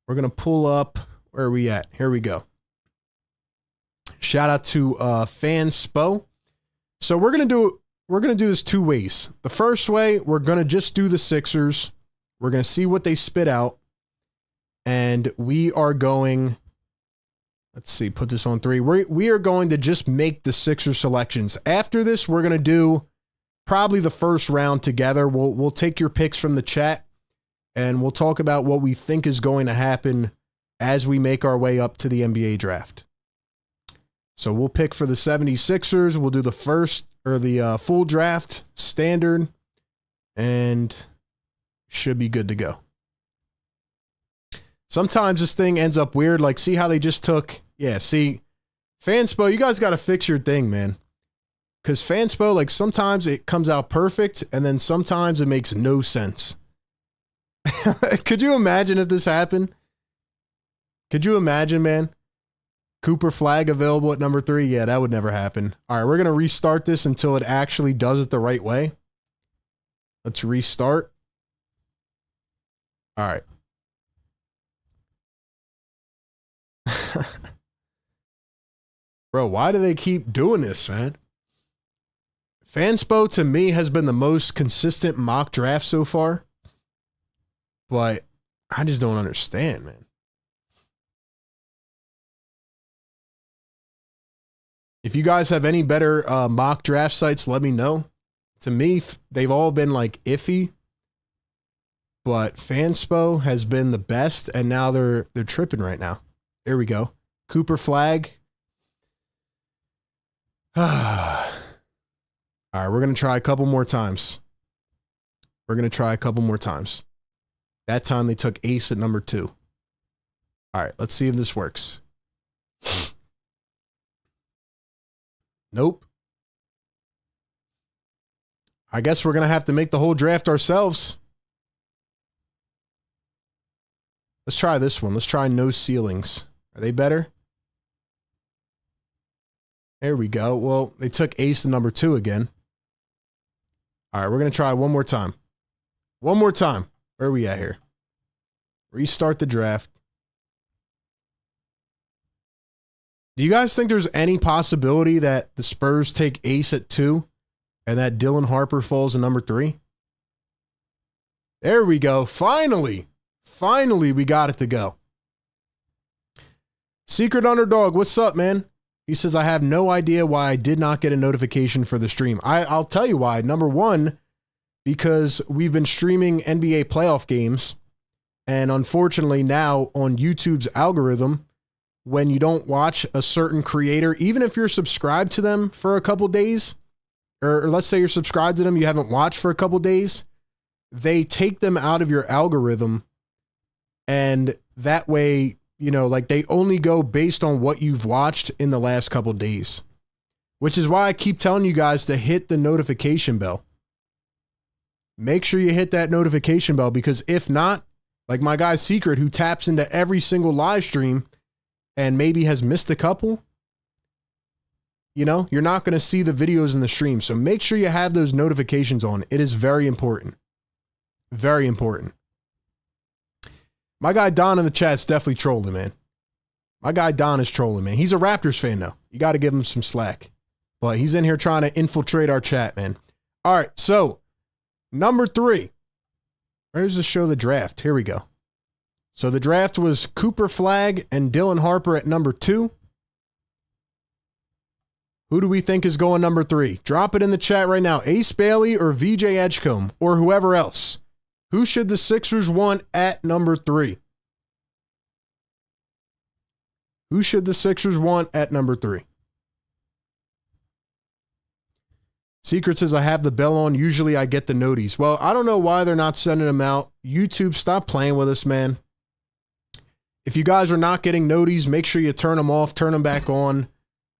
We're going to pull up, where are we at? Here we go. Shout out to Fanspo. So we're going to do this 2 ways. The first way, we're going to just do the Sixers. We're going to see what they spit out, and we are going, let's see, put this on 3. We are going to just make the Sixers selections. After this, we're going to do probably the first round together. We'll take your picks from the chat, and we'll talk about what we think is going to happen as we make our way up to the NBA draft. So we'll pick for the 76ers. We'll do the first or the full draft standard, and should be good to go. Sometimes this thing ends up weird. Like, see how they just took, Fanspo, you guys got to fix your thing, man. Because Fanspo, like, sometimes it comes out perfect, and then sometimes it makes no sense. Could you imagine if this happened? Could you imagine, man? Cooper Flag available at number 3? Yeah, that would never happen. All right, we're going to restart this until it actually does it the right way. Let's restart. All right. Bro, why do they keep doing this, man? Fanspo, to me, has been the most consistent mock draft so far. but I just don't understand, man. If you guys have any better mock draft sites, let me know. To me, they've all been like iffy, but Fanspo has been the best, and now they're tripping right now. There we go. Cooper Flag. All right, we're going to try a couple more times. That time they took ace at number 2. All right, let's see if this works. Nope. I guess we're going to have to make the whole draft ourselves. Let's try this one. Let's try no ceilings. Are they better? There we go. Well, they took ace at number 2 again. All right, we're going to try one more time. One more time. Where are we at here? Restart the draft. Do you guys think there's any possibility that the Spurs take ace at 2 and that Dylan Harper falls in number 3? There we go. Finally. Finally, we got it to go. Secret Underdog, what's up, man? He says, I have no idea why I did not get a notification for the stream. I'll tell you why. Number one, because we've been streaming NBA playoff games. And unfortunately now on YouTube's algorithm, when you don't watch a certain creator, even if you're subscribed to them for a couple days, or let's say you're subscribed to them, you haven't watched for a couple days, they take them out of your algorithm. And that way, you know, like they only go based on what you've watched in the last couple days, which is why I keep telling you guys to hit the notification bell. Make sure you hit that notification bell, because if not, like my guy Secret, who taps into every single live stream and maybe has missed a couple, you know, you're not going to see the videos in the stream. So make sure you have those notifications on. It is very important. Very important. My guy Don in the chat's definitely trolling, man. My guy Don is trolling, man. He's a Raptors fan, though. You got to give him some slack. But he's in here trying to infiltrate our chat, man. All right, so number 3. Where's the show the draft? Here we go. So the draft was Cooper Flag and Dylan Harper at number 2. Who do we think is going number 3? Drop it in the chat right now. Ace Bailey or VJ Edgecombe or whoever else. Who should the Sixers want at number 3? Who should the Sixers want at number 3? Secret says, I have the bell on. Usually I get the noties. Well, I don't know why they're not sending them out. YouTube, stop playing with us, man. If you guys are not getting noties, make sure you turn them off, turn them back on.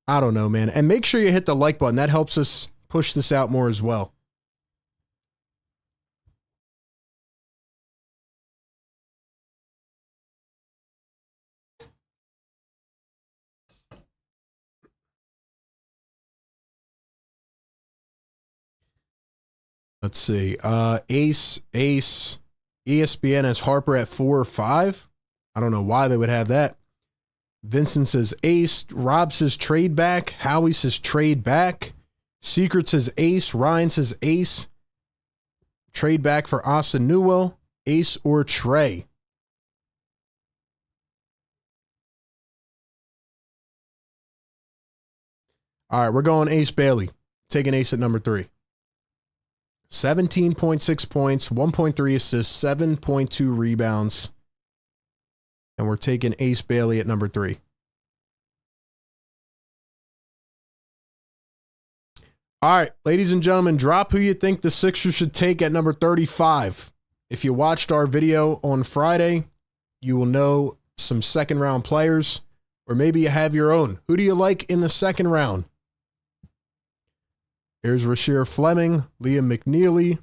I don't know, man. And make sure you hit the like button. That helps us push this out more as well. Let's see. Ace, ESPN has Harper at 4 or 5. I don't know why they would have that. Vincent says Ace. Rob says trade back. Howie says trade back. Secret says Ace. Ryan says Ace. Trade back for Asanuo. Ace or Trey. All right, we're going Ace Bailey. Taking Ace at number 3. 17.6 points, 1.3 assists, 7.2 rebounds. And we're taking Ace Bailey at number 3. All right, ladies and gentlemen, drop who you think the Sixers should take at number 35. If you watched our video on Friday, you will know some second round players, or maybe you have your own. Who do you like in the second round? Here's Rasheer Fleming, Liam McNeely.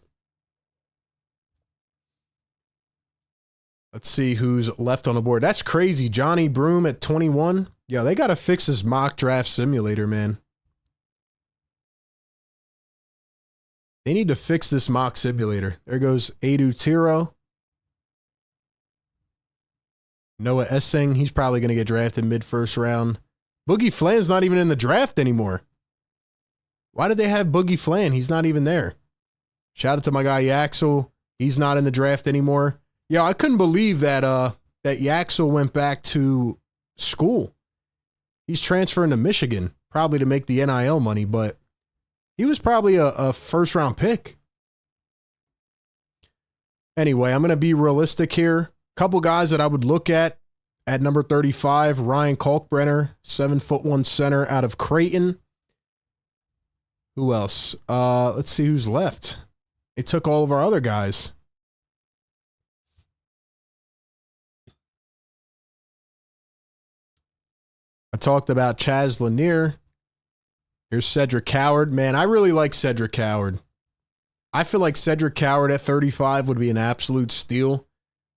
Let's see who's left on the board. That's crazy. Johnny Broom at 21. Yo, they got to fix this mock draft simulator, man. They need to fix this mock simulator. There goes Adu Tiro. Noah Essing. He's probably going to get drafted mid-first round. Boogie Flan's not even in the draft anymore. Why did they have Boogie Flan? He's not even there. Shout out to my guy Yaxel. He's not in the draft anymore. Yeah, I couldn't believe that that Yaxel went back to school. He's transferring to Michigan, probably to make the NIL money, but he was probably a first-round pick. Anyway, I'm going to be realistic here. Couple guys that I would look at number 35, Ryan Kalkbrenner, 7'1" center out of Creighton. Who else? Let's see who's left. They took all of our other guys. I talked about Chaz Lanier. Here's Cedric Coward. Man, I really like Cedric Coward. I feel like Cedric Coward at 35 would be an absolute steal,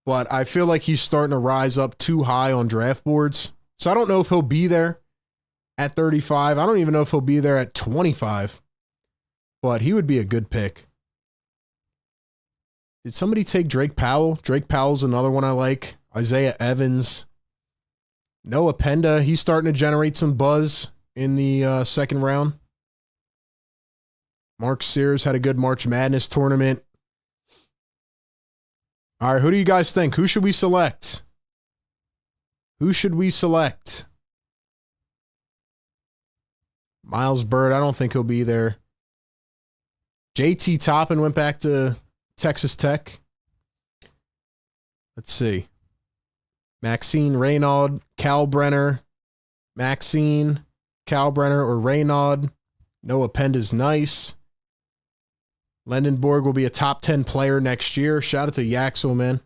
but I feel like he's starting to rise up too high on draft boards. So I don't know if he'll be there at 35. I don't even know if he'll be there at 25, but he would be a good pick. Did somebody take Drake Powell? Drake Powell's another one I like. Isaiah Evans. Noah Penda. He's starting to generate some buzz in the second round. Mark Sears had a good March Madness tournament. All right, who do you guys think? Who should we select? Who should we select? Miles Bird, I don't think he'll be there. JT Toppin went back to Texas Tech. Let's see. Maxine Reynaud, Kalbrenner. Maxine, Kalbrenner, or Reynaud. Noah Penda's nice. Lendenborg will be a top 10 player next year. Shout out to Yaxel, man.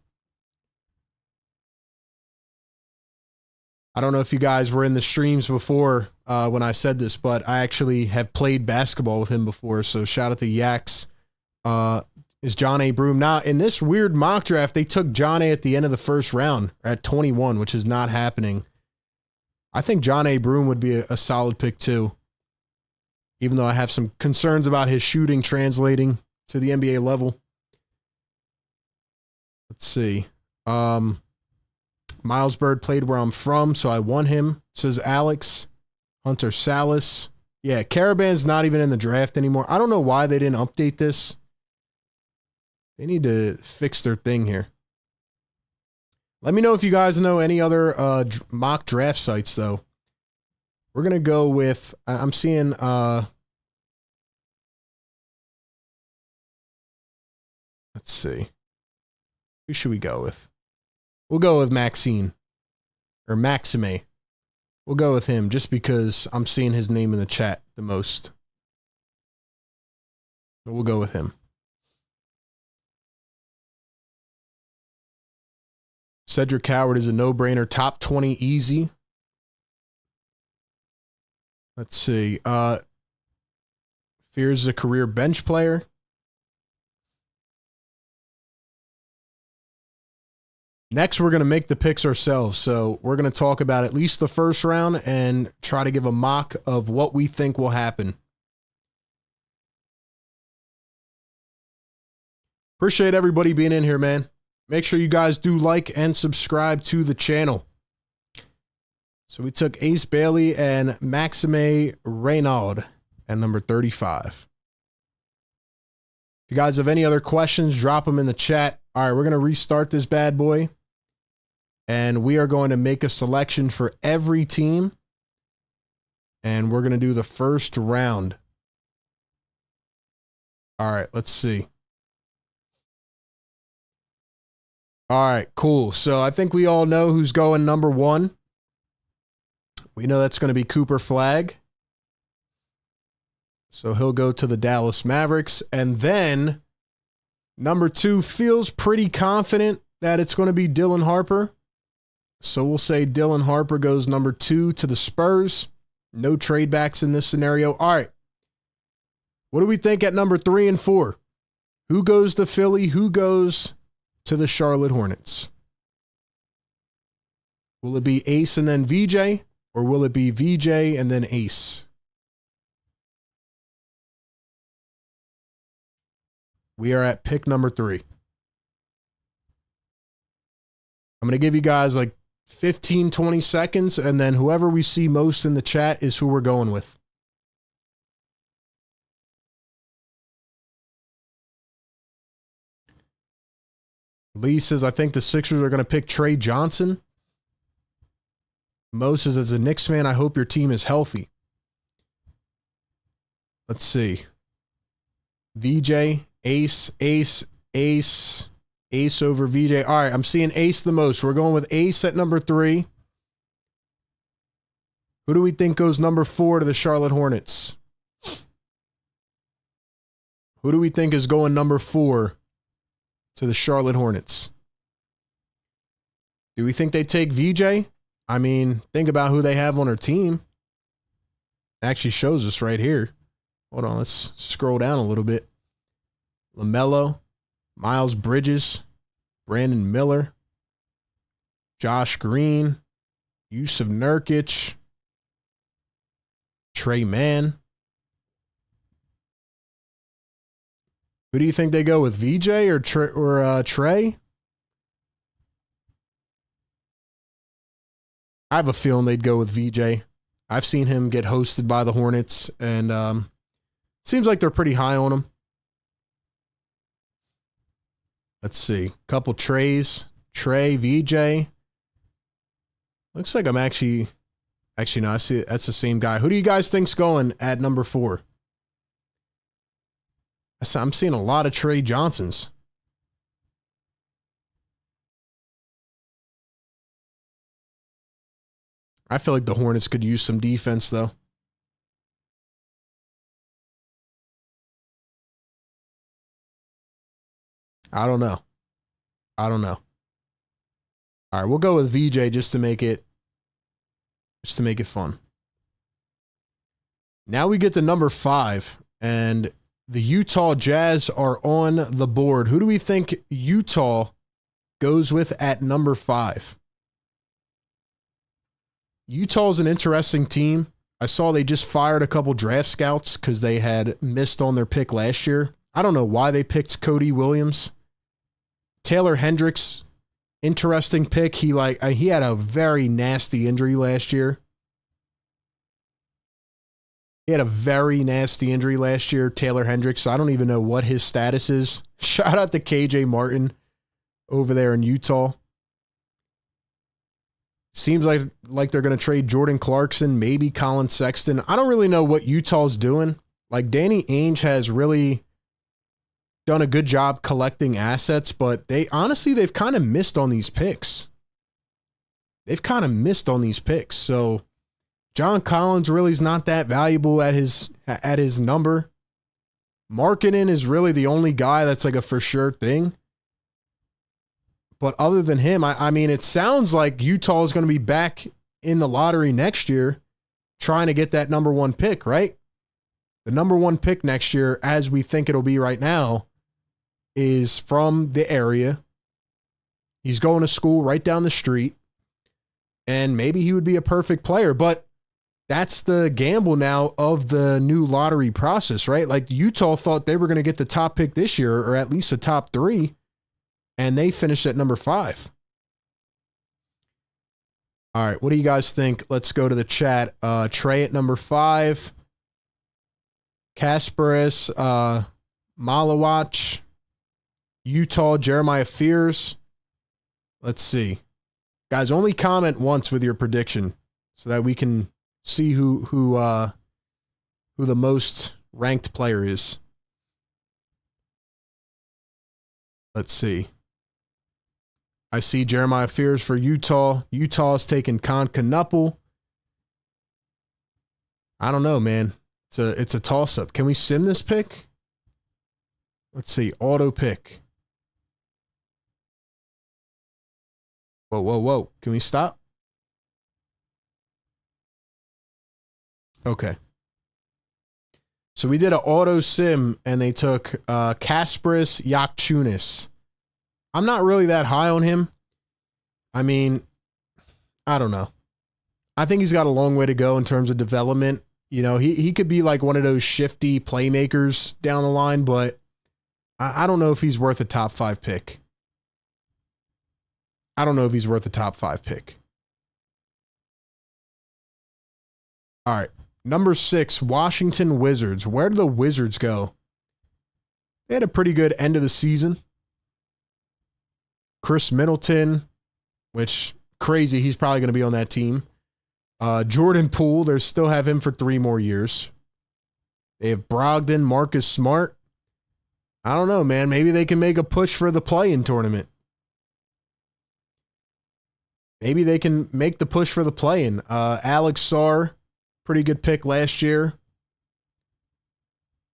I don't know if you guys were in the streams before when I said this, but I actually have played basketball with him before. So shout out to Yax. Is John A. Broom. Now, in this weird mock draft, they took John A. at the end of the first round at 21, which is not happening. I think John A. Broom would be a solid pick too, even though I have some concerns about his shooting translating to the NBA level. Let's see. Miles Bird played where I'm from, so I won him, says Alex. Hunter Salas. Yeah, Caravan's not even in the draft anymore. I don't know why they didn't update this. They need to fix their thing here. Let me know if you guys know any other mock draft sites, though. We're going to go with, I'm seeing, let's see. Who should we go with? We'll go with Maxine. Or Maxime. We'll go with him just because I'm seeing his name in the chat the most. But we'll go with him. Cedric Coward is a no-brainer. Top 20 easy. Let's see. Fears is a career bench player. Next, we're going to make the picks ourselves. So we're going to talk about at least the first round and try to give a mock of what we think will happen. Appreciate everybody being in here, man. Make sure you guys do like and subscribe to the channel. So we took Ace Bailey and Maxime Reynaud at number 35. If you guys have any other questions, drop them in the chat. All right, we're going to restart this bad boy. And we are going to make a selection for every team. And we're going to do the first round. All right, let's see. All right, cool. So I think we all know who's going number 1. We know that's going to be Cooper Flagg. So he'll go to the Dallas Mavericks. And then number 2 feels pretty confident that it's going to be Dylan Harper. So we'll say Dylan Harper goes number 2 to the Spurs. No trade backs in this scenario. All right. What do we think at number 3 and 4? Who goes to Philly? Who goes to the Charlotte Hornets? Will it be Ace and then VJ? Or will it be VJ and then Ace? We are at pick number 3. I'm going to give you guys like 15, 20 seconds, and then whoever we see most in the chat is who we're going with. Lee says, I think the Sixers are going to pick Trey Johnson. Mo says, as a Knicks fan, I hope your team is healthy. Let's see. VJ, Ace over VJ. All right, I'm seeing Ace the most. We're going with Ace at number 3. Who do we think goes number 4 to the Charlotte Hornets? Who do we think is going number 4 to the Charlotte Hornets? Do we think they take VJ? I mean, think about who they have on their team. It actually shows us right here. Hold on, let's scroll down a little bit. LaMelo, Miles Bridges, Brandon Miller, Josh Green, Yusuf Nurkic, Trey Mann. Who do you think they go with, VJ or Trey? I have a feeling they'd go with VJ. I've seen him get hosted by the Hornets, and seems like they're pretty high on him. Let's see. Couple Treys. Trey, VJ. Looks like I'm actually no, I see it. That's the same guy. Who do you guys think's going at number 4? I'm seeing a lot of Trey Johnsons. I feel like the Hornets could use some defense, though. I don't know. All right, we'll go with VJ just to make it fun. Now we get to number 5, and the Utah Jazz are on the board. Who do we think Utah goes with at number 5? Utah's an interesting team. I saw they just fired a couple draft scouts because they had missed on their pick last year. I don't know why they picked Cody Williams. Taylor Hendricks, interesting pick. He had a very nasty injury last year. Taylor Hendricks. So I don't even know what his status is. Shout out to KJ Martin over there in Utah. Seems like they're going to trade Jordan Clarkson, maybe Colin Sexton. I don't really know what Utah's doing. Like, Danny Ainge has really done a good job collecting assets, but they've kind of missed on these picks. So John Collins really is not that valuable at his number. Markkanen is really the only guy that's like a for sure thing. But other than him, I mean, it sounds like Utah is going to be back in the lottery next year trying to get that number 1 pick, right? The number 1 pick next year, as we think it'll be right now, is from the area. He's going to school right down the street, and maybe he would be a perfect player, but that's the gamble now of the new lottery process, right? Like, Utah thought they were going to get the top pick this year, or at least a top 3. And they finished at number 5. All right, what do you guys think? Let's go to the chat. Trey at number 5. Kasparis, Malawach, Utah, Jeremiah Fears. Let's see. Guys, only comment once with your prediction so that we can see who the most ranked player is. Let's see. I see Jeremiah Fears for Utah. Utah's taking Concanupple. I don't know, man. It's a toss-up. Can we sim this pick? Let's see. Auto pick. Whoa. Can we stop? Okay. So we did an auto sim, and they took Kasparis Yakchunas. I'm not really that high on him. I mean, I don't know. I think he's got a long way to go in terms of development. You know, he could be like one of those shifty playmakers down the line, but I don't know if he's worth a top 5 pick. All right. Number 6, Washington Wizards. Where do the Wizards go? They had a pretty good end of the season. Chris Middleton, which crazy. He's probably going to be on that team. Jordan Poole, they still have him for 3 more years. They have Brogdon, Marcus Smart. I don't know, man. Maybe they can make a push for the play-in tournament. Maybe they can make the push for the play-in. Alex Sarr, pretty good pick last year.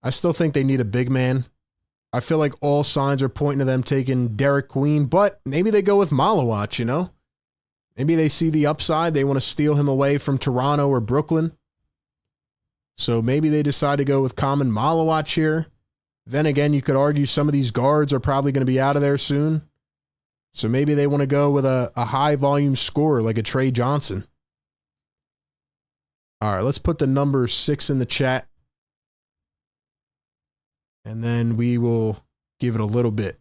I still think they need a big man. I feel like all signs are pointing to them taking Derek Queen, but maybe they go with Malawach, you know? Maybe they see the upside. They want to steal him away from Toronto or Brooklyn. So maybe they decide to go with Common Malawach here. Then again, you could argue some of these guards are probably going to be out of there soon. So maybe they want to go with a high volume scorer like a Trey Johnson. All right, let's put the number 6 in the chat. And then we will give it a little bit.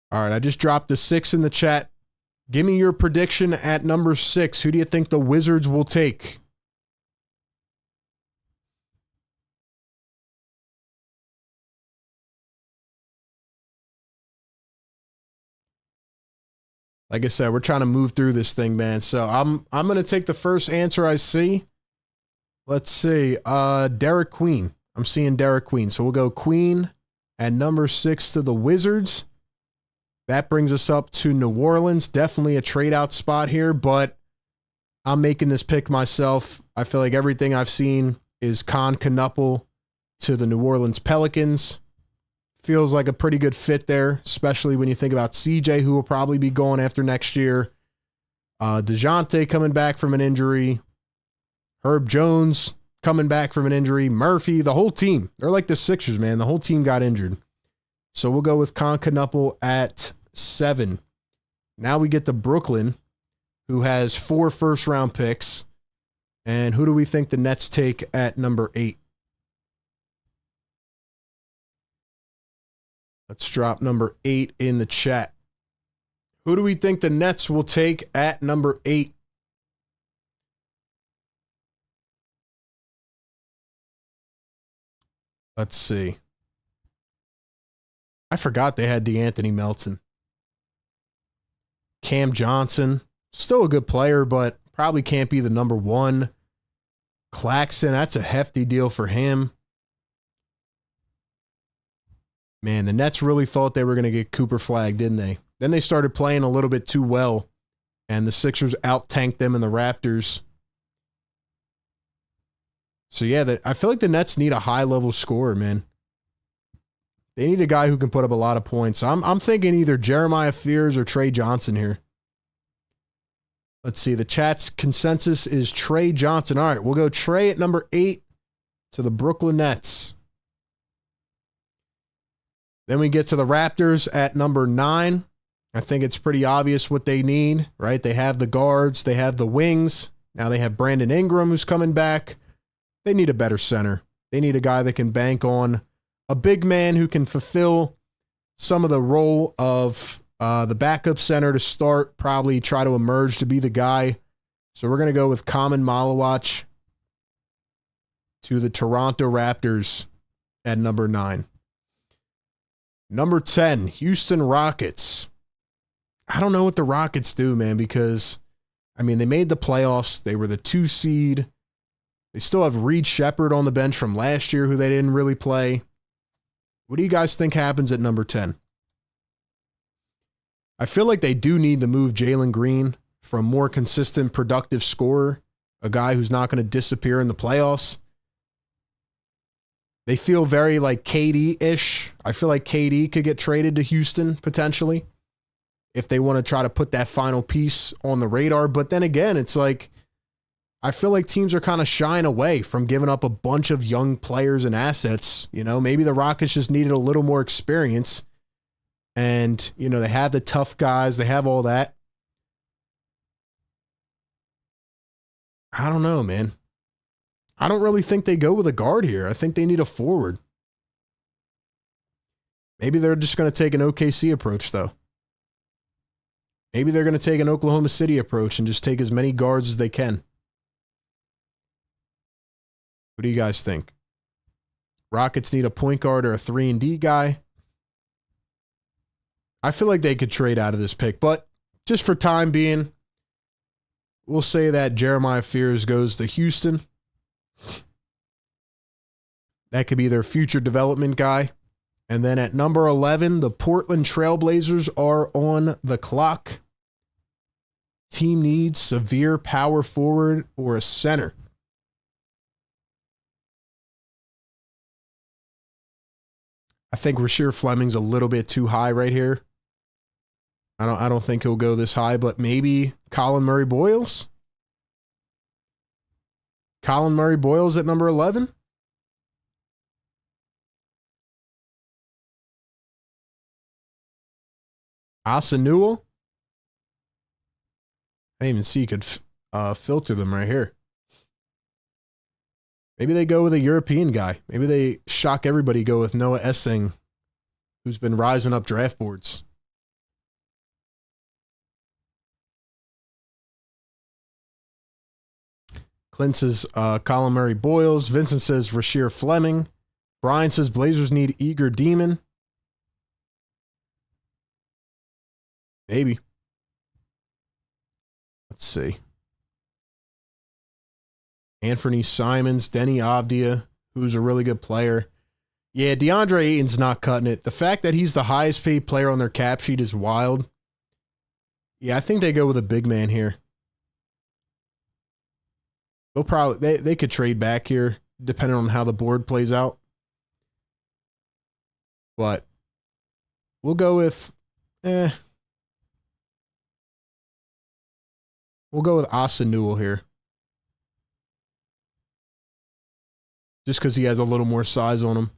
All right, I just dropped the 6 in the chat. Give me your prediction at number 6. Who do you think the Wizards will take? Like I said, we're trying to move through this thing, man. So I'm going to take the first answer I see. Let's see. Derek Queen. I'm seeing Derek Queen. So we'll go Queen at number 6 to the Wizards. That brings us up to New Orleans. Definitely a trade out spot here, but I'm making this pick myself. I feel like everything I've seen is Con Knuppel to the New Orleans Pelicans. Feels like a pretty good fit there, especially when you think about CJ, who will probably be going after next year. DeJounte coming back from an injury. Herb Jones coming back from an injury. Murphy, the whole team. They're like the Sixers, man. The whole team got injured. So we'll go with Con Knuppel at 7. Now we get to Brooklyn, who has 4 first-round picks. And who do we think the Nets take at number 8? Let's drop number 8 in the chat. Who do we think the Nets will take at number 8? Let's see. I forgot they had DeAnthony Melton. Cam Johnson, still a good player, but probably can't be the number 1. Claxton, that's a hefty deal for him. Man, the Nets really thought they were going to get Cooper Flag, didn't they? Then they started playing a little bit too well, and the Sixers out-tanked them and the Raptors. So, yeah, I feel like the Nets need a high-level scorer, man. They need a guy who can put up a lot of points. I'm thinking either Jeremiah Fears or Trey Johnson here. Let's see. The chat's consensus is Trey Johnson. All right, we'll go Trey at number 8 to the Brooklyn Nets. Then we get to the Raptors at number 9. I think it's pretty obvious what they need, right? They have the guards. They have the wings. Now they have Brandon Ingram who's coming back. They need a better center. They need a guy that can bank on a big man who can fulfill some of the role of the backup center to start, probably try to emerge to be the guy. So we're going to go with Common Malawach to the Toronto Raptors at number 9. Number 10, Houston Rockets. I don't know what the Rockets do, man, because, I mean, they made the playoffs. They were the 2 seed. They still have Reed Shepherd on the bench from last year who they didn't really play. What do you guys think happens at number 10? I feel like they do need to move Jalen Green for a more consistent, productive scorer, a guy who's not going to disappear in the playoffs. They feel very like KD-ish. I feel like KD could get traded to Houston potentially if they want to try to put that final piece on the radar. But then again, it's like, I feel like teams are kind of shying away from giving up a bunch of young players and assets. You know, maybe the Rockets just needed a little more experience. And, you know, they have the tough guys. They have all that. I don't know, man. I don't really think they go with a guard here. I think they need a forward. Maybe they're just going to take an OKC approach, though. Maybe they're going to take an Oklahoma City approach and just take as many guards as they can. What do you guys think? Rockets need a point guard or a 3-and-D guy. I feel like they could trade out of this pick, but just for time being, we'll say that Jeremiah Fears goes to Houston. That could be their future development guy. And then at number 11, the Portland Trailblazers are on the clock. Team needs severe power forward or a center. I think Rasheer Fleming's a little bit too high right here. I don't think he'll go this high, but maybe Colin Murray-Boyles? Colin Murray-Boyles at number 11? Asa Newell? I didn't even see you could filter them right here. Maybe they go with a European guy. Maybe they shock everybody, go with Noah Essing, who's been rising up draft boards. Clint says Colin Murray-Boyles. Vincent says Rasheer Fleming. Brian says Blazers need eager demon. Maybe. Let's see. Anthony Simons, Denny Avdia, who's a really good player. Yeah, DeAndre Ayton's not cutting it. The fact that he's the highest paid player on their cap sheet is wild. Yeah, I think they go with a big man here. They'll probably they could trade back here depending on how the board plays out. But we'll go with we'll go with Asa Newell here. Just because he has a little more size on him.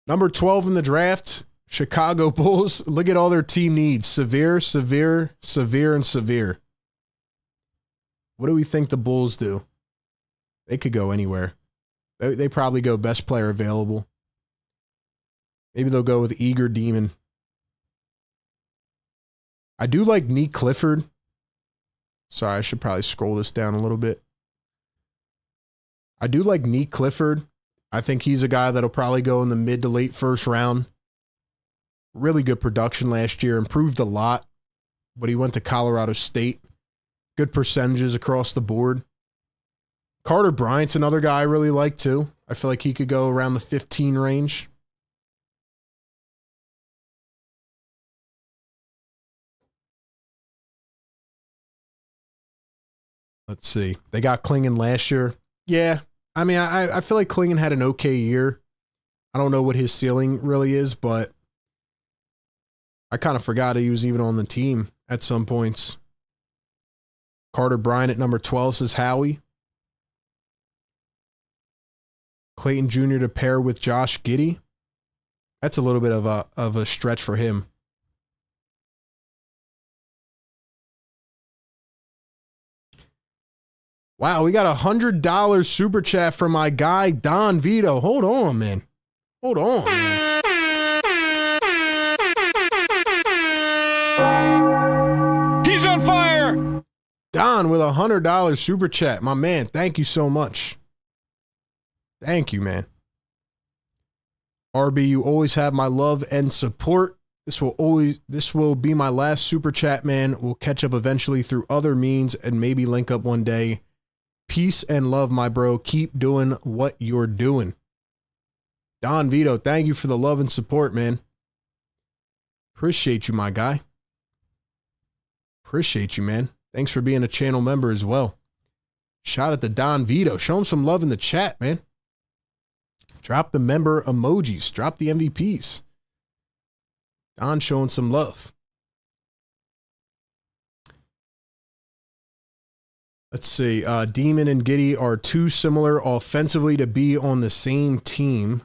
Number 12 in the draft, Chicago Bulls. Look at all their team needs. Severe, severe, severe, and severe. What do we think the Bulls do? They could go anywhere. They probably go best player available. Maybe they'll go with eager demon. I do like Neek Clifford. Sorry, I should probably scroll this down a little bit. I do like Neek Clifford. I think he's a guy that'll probably go in the mid to late first round. Really good production last year. Improved a lot. But he went to Colorado State. Good percentages across the board. Carter Bryant's another guy I really like too. I feel like he could go around the 15 range. Let's see. They got Klingon last year. Yeah. I mean, I feel like Klingon had an okay year. I don't know what his ceiling really is, but I kind of forgot he was even on the team at some points. Carter Bryant at number 12 says Howie. Clayton Jr. to pair with Josh Giddey. That's a little bit of a stretch for him. Wow, we got $100 super chat from my guy, Don Vito. Hold on, man. Hold on, man. He's on fire. Don with $100 super chat. My man, thank you so much. Thank you, man. RB, you always have my love and support. This will be my last super chat, man. We'll catch up eventually through other means and maybe link up one day. Peace and love, my bro. Keep doing what you're doing. Don Vito, thank you for the love and support, man. Appreciate you, my guy. Appreciate you, man. Thanks for being a channel member as well. Shout out to Don Vito. Show him some love in the chat, man. Drop the member emojis. Drop the MVPs. Don showing some love. Let's see. Demon and Giddey are too similar offensively to be on the same team.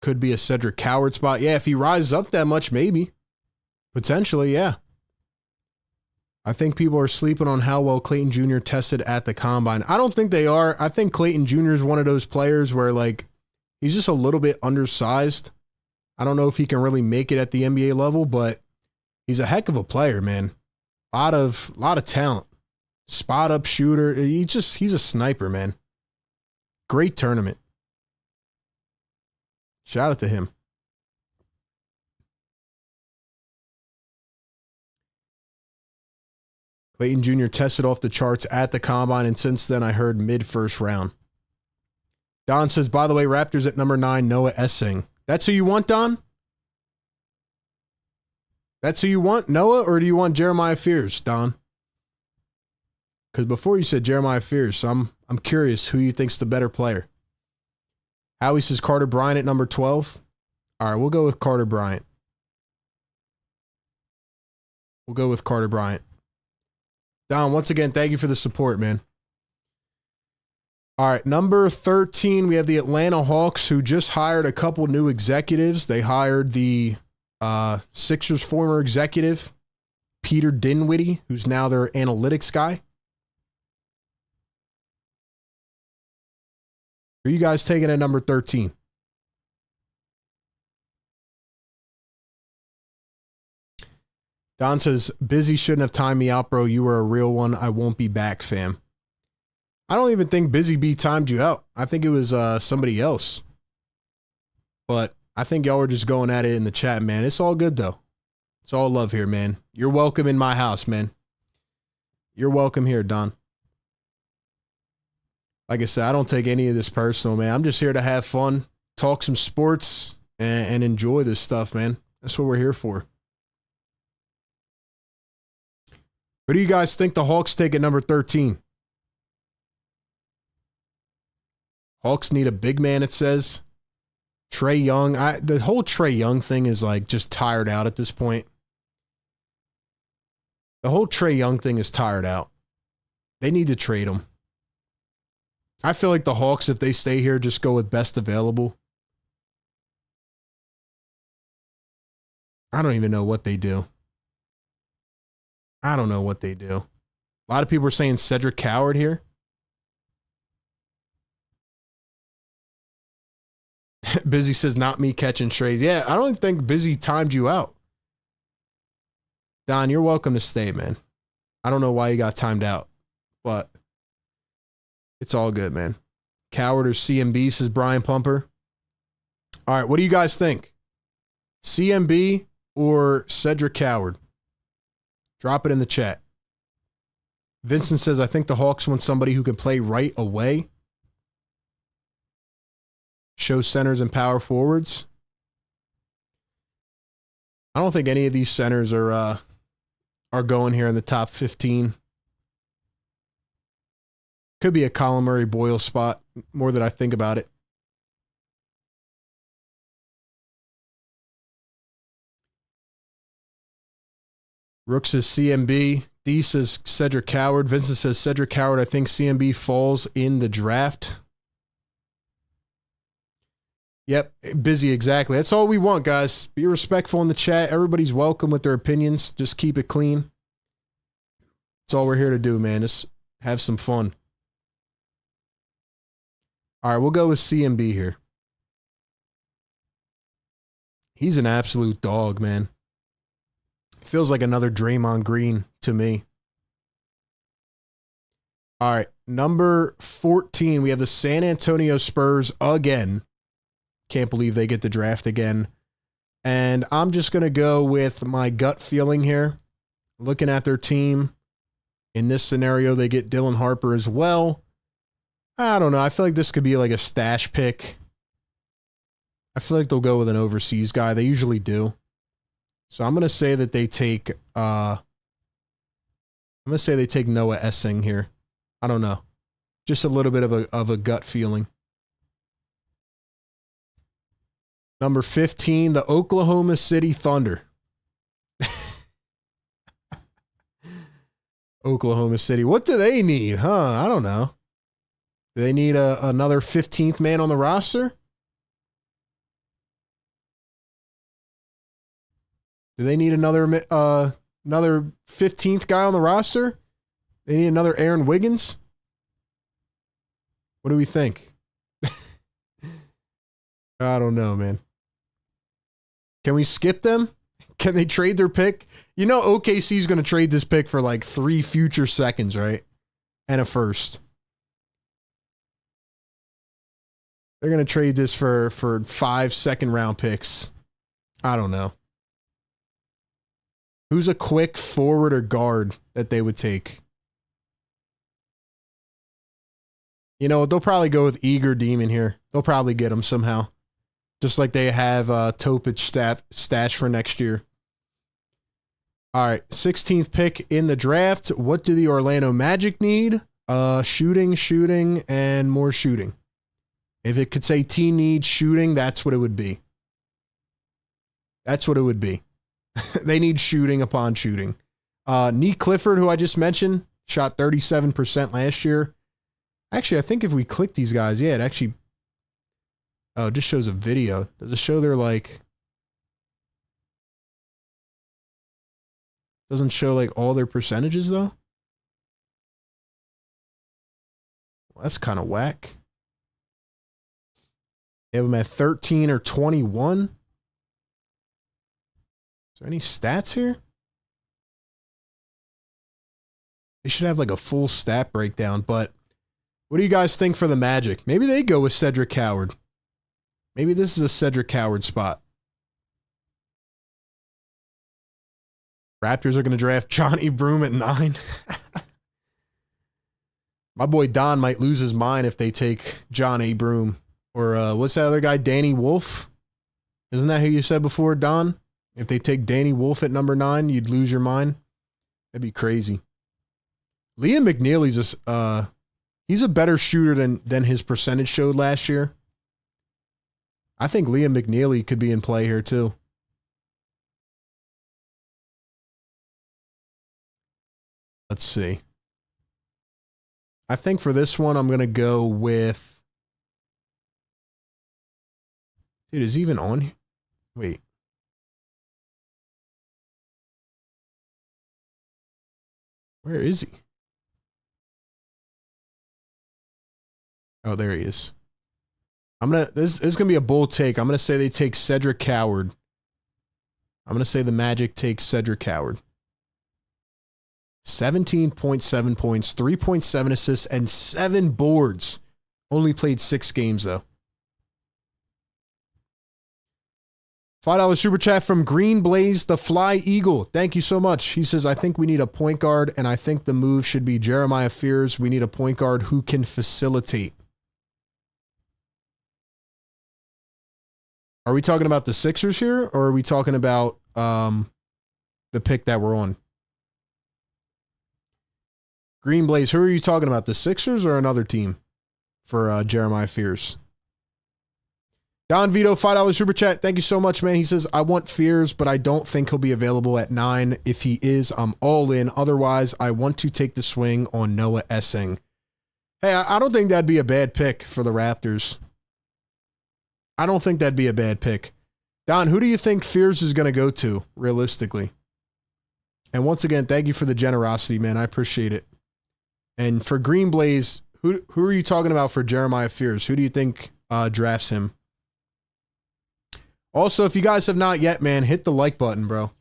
Could be a Cedric Coward spot. Yeah, if he rises up that much, maybe. Potentially, yeah. I think people are sleeping on how well Clayton Jr. tested at the combine. I don't think they are. I think Clayton Jr. is one of those players where, like, he's just a little bit undersized. I don't know if he can really make it at the NBA level, but he's a heck of a player, man. Lot of talent. Spot up shooter. He's a sniper, man. Great tournament. Shout out to him. Clayton Jr. tested off the charts at the combine, and since then I heard mid-first round. Don says, by the way, Raptors at number 9, Noah Essing. That's who you want, Don? That's who you want, Noah, or do you want Jeremiah Fears, Don? Because before you said Jeremiah Fears, so I'm curious who you think's the better player. Howie says Carter Bryant at number 12. All right, we'll go with Carter Bryant. We'll go with Carter Bryant. Don, once again, thank you for the support, man. All right, number 13, we have the Atlanta Hawks, who just hired a couple new executives. They hired the Sixers former executive, Peter Dinwiddie, who's now their analytics guy. Who are you guys taking at number 13? Don says, busy shouldn't have timed me out, bro. You were a real one. I won't be back, fam. I don't even think Busy B timed you out. I think it was somebody else. But I think y'all were just going at it in the chat, man. It's all good, though. It's all love here, man. You're welcome in my house, man. You're welcome here, Don. Like I said, I don't take any of this personal, man. I'm just here to have fun, talk some sports, and enjoy this stuff, man. That's what we're here for. Who do you guys think the Hawks take at number 13? Hawks need a big man, it says. Trae Young. The whole Trae Young thing is like just tired out at this point. The whole Trae Young thing is tired out. They need to trade him. I feel like the Hawks, if they stay here, just go with best available. I don't even know what they do. I don't know what they do. A lot of people are saying Cedric Coward here. Busy says, not me catching strays. Yeah, I don't think Busy timed you out. Don, you're welcome to stay, man. I don't know why you got timed out, but it's all good, man. Coward or CMB, says Brian Pumper. All right, what do you guys think? CMB or Cedric Coward? Drop it in the chat. Vincent says, I think the Hawks want somebody who can play right away. Show centers and power forwards. I don't think any of these centers are going here in the top 15. Could be a Colin Murray Boyle spot, more that I think about it. Rook says CMB. D says Cedric Coward. Vincent says Cedric Coward. I think CMB falls in the draft. Yep, Busy, exactly. That's all we want, guys. Be respectful in the chat. Everybody's welcome with their opinions. Just keep it clean. That's all we're here to do, man. Just have some fun. All right, we'll go with CMB here. He's an absolute dog, man. Feels like another Draymond Green to me. All right, number 14, we have the San Antonio Spurs again. Can't believe they get the draft again. And I'm just going to go with my gut feeling here. Looking at their team, in this scenario, they get Dylan Harper as well. I don't know. I feel like this could be like a stash pick. I feel like they'll go with an overseas guy. They usually do. So I'm going to say that they take Noah Essing here. I don't know. Just a little bit of a gut feeling. Number 15, the Oklahoma City Thunder. Oklahoma City. What do they need? I don't know. Do they need another 15th man on the roster? Do they need another 15th guy on the roster? They need another Aaron Wiggins? What do we think? I don't know, man. Can we skip them? Can they trade their pick? You know OKC is going to trade this pick for like 3 future seconds, right? And a first. They're going to trade this for 5 second-round picks. I don't know. Who's a quick forward or guard that they would take? You know, they'll probably go with Eager Demon here. They'll probably get him somehow. Just like they have Topic stash for next year. All right, 16th pick in the draft. What do the Orlando Magic need? Shooting, and more shooting. If it could say team needs shooting, that's what it would be. That's what it would be. They need shooting upon shooting. Nick Clifford, who I just mentioned, shot 37% last year. Actually, I think if we click these guys, yeah, it actually... Oh, it just shows a video. Does it show they're like... Doesn't show like all their percentages though? Well, that's kind of whack. They have them at 13 or 21. Is there any stats here? They should have like a full stat breakdown, but what do you guys think for the Magic? Maybe they go with Cedric Howard. Maybe this is a Cedric Howard spot. Raptors are going to draft Johnny Broom at 9. My boy Don might lose his mind if they take Johnny Broom. Or what's that other guy, Danny Wolf? Isn't that who you said before, Don? If they take Danny Wolf at number 9, you'd lose your mind. That'd be crazy. Liam McNeely's he's a better shooter than his percentage showed last year. I think Liam McNeely could be in play here too. Let's see. I think for this one, I'm going to go with... Dude, is he even on here? Wait. Where is he? Oh, there he is. This is going to be a bold take. I'm going to say they take Cedric Howard. I'm going to say the Magic take Cedric Howard. 17.7 points, 3.7 assists, and 7 boards. Only played 6 games, though. $5 super chat from Green Blaze, the Fly Eagle. Thank you so much. He says, I think we need a point guard, and I think the move should be Jeremiah Fears. We need a point guard who can facilitate. Are we talking about the Sixers here, or are we talking about the pick that we're on? Green Blaze, who are you talking about? The Sixers or another team for Jeremiah Fears? Don Vito, $5 super chat. Thank you so much, man. He says, I want Fears, but I don't think he'll be available at 9. If he is, I'm all in. Otherwise, I want to take the swing on Noah Essing. Hey, I don't think that'd be a bad pick for the Raptors. I don't think that'd be a bad pick. Don, who do you think Fears is going to go to, realistically? And once again, thank you for the generosity, man. I appreciate it. And for Green Blaze, who are you talking about for Jeremiah Fears? Who do you think drafts him? Also, if you guys have not yet, man, hit the like button, bro.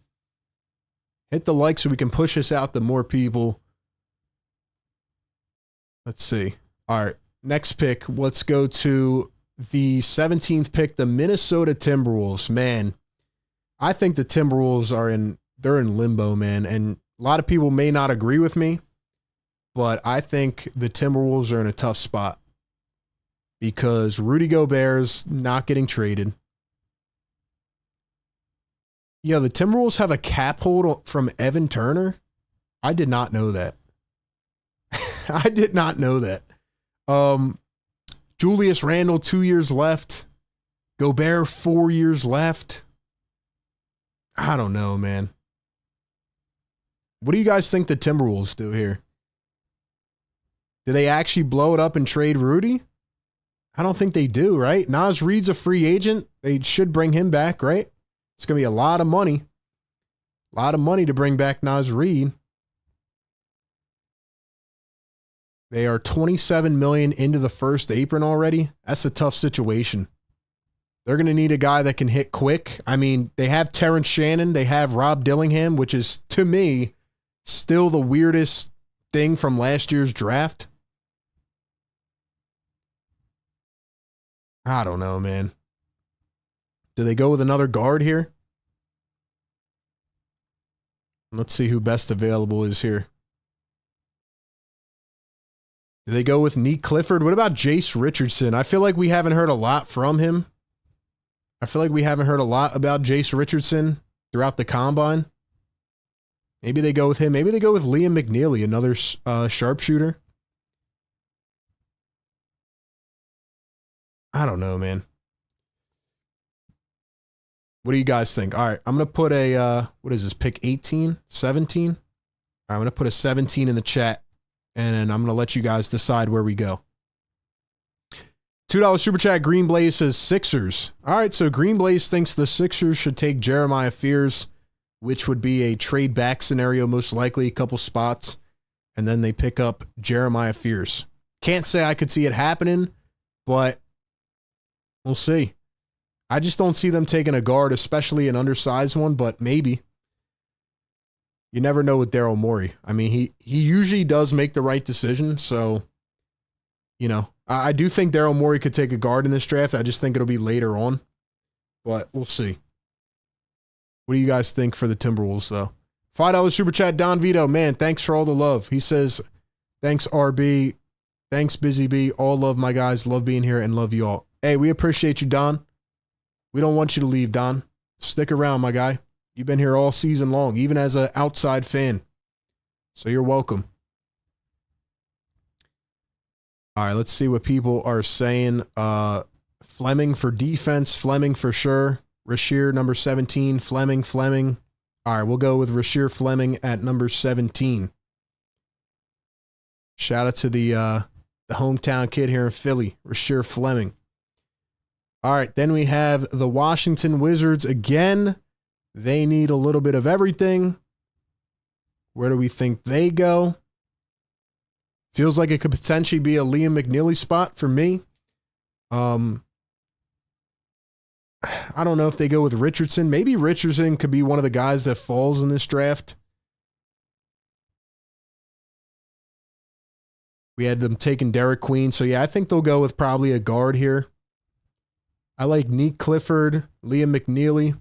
Hit the like so we can push this out to more people. Let's see. All right, next pick. Let's go to the 17th pick, the Minnesota Timberwolves. Man, I think the Timberwolves they're in limbo, man. And a lot of people may not agree with me, but I think the Timberwolves are in a tough spot because Rudy Gobert's not getting traded. Yeah, the Timberwolves have a cap hold from Evan Turner. I did not know that. I did not know that. Julius Randle, 2 years left. Gobert, 4 years left. I don't know, man. What do you guys think the Timberwolves do here? Do they actually blow it up and trade Rudy? I don't think they do, right? Naz Reid's a free agent. They should bring him back, right? It's going to be a lot of money. A lot of money to bring back Naz Reid. They are $27 million into the first apron already. That's a tough situation. They're going to need a guy that can hit quick. I mean, they have Terrence Shannon. They have Rob Dillingham, which is, to me, still the weirdest thing from last year's draft. I don't know, man. Do they go with another guard here? Let's see who best available is here. Do they go with Neat Clifford? What about Jace Richardson? I feel like we haven't heard a lot from him. I feel like we haven't heard a lot about Jace Richardson throughout the combine. Maybe they go with him. Maybe they go with Liam McNeely, another sharpshooter. I don't know, man. What do you guys think? All right, I'm going to put a, what is this, pick 18? 17? All right, I'm going to put a 17 in the chat, and I'm going to let you guys decide where we go. $2 super chat, Green Blaze says Sixers. All right, so Green Blaze thinks the Sixers should take Jeremiah Fears, which would be a trade back scenario, most likely, a couple spots, and then they pick up Jeremiah Fears. Can't say I could see it happening, but we'll see. I just don't see them taking a guard, especially an undersized one, but maybe. You never know with Daryl Morey. I mean, he usually does make the right decision, so, you know, I do think Daryl Morey could take a guard in this draft. I just think it'll be later on, but we'll see. What do you guys think for the Timberwolves, though? $5 super chat, Don Vito. Man, thanks for all the love. He says, thanks, RB. Thanks, Busy Bee. All love, my guys. Love being here and love you all. Hey, we appreciate you, Don. We don't want you to leave, Don. Stick around, my guy. You've been here all season long, even as an outside fan. So you're welcome. All right, let's see what people are saying. Fleming for defense. Fleming for sure. Rasheer, number 17. Fleming. All right, we'll go with Rasheer Fleming at number 17. Shout out to the hometown kid here in Philly, Rasheer Fleming. All right, then we have the Washington Wizards again. They need a little bit of everything. Where do we think they go? Feels like it could potentially be a Liam McNeely spot for me. I don't know if they go with Richardson. Maybe Richardson could be one of the guys that falls in this draft. We had them taking Derek Queen. So, yeah, I think they'll go with probably a guard here. I like Neat Clifford, Liam McNeely.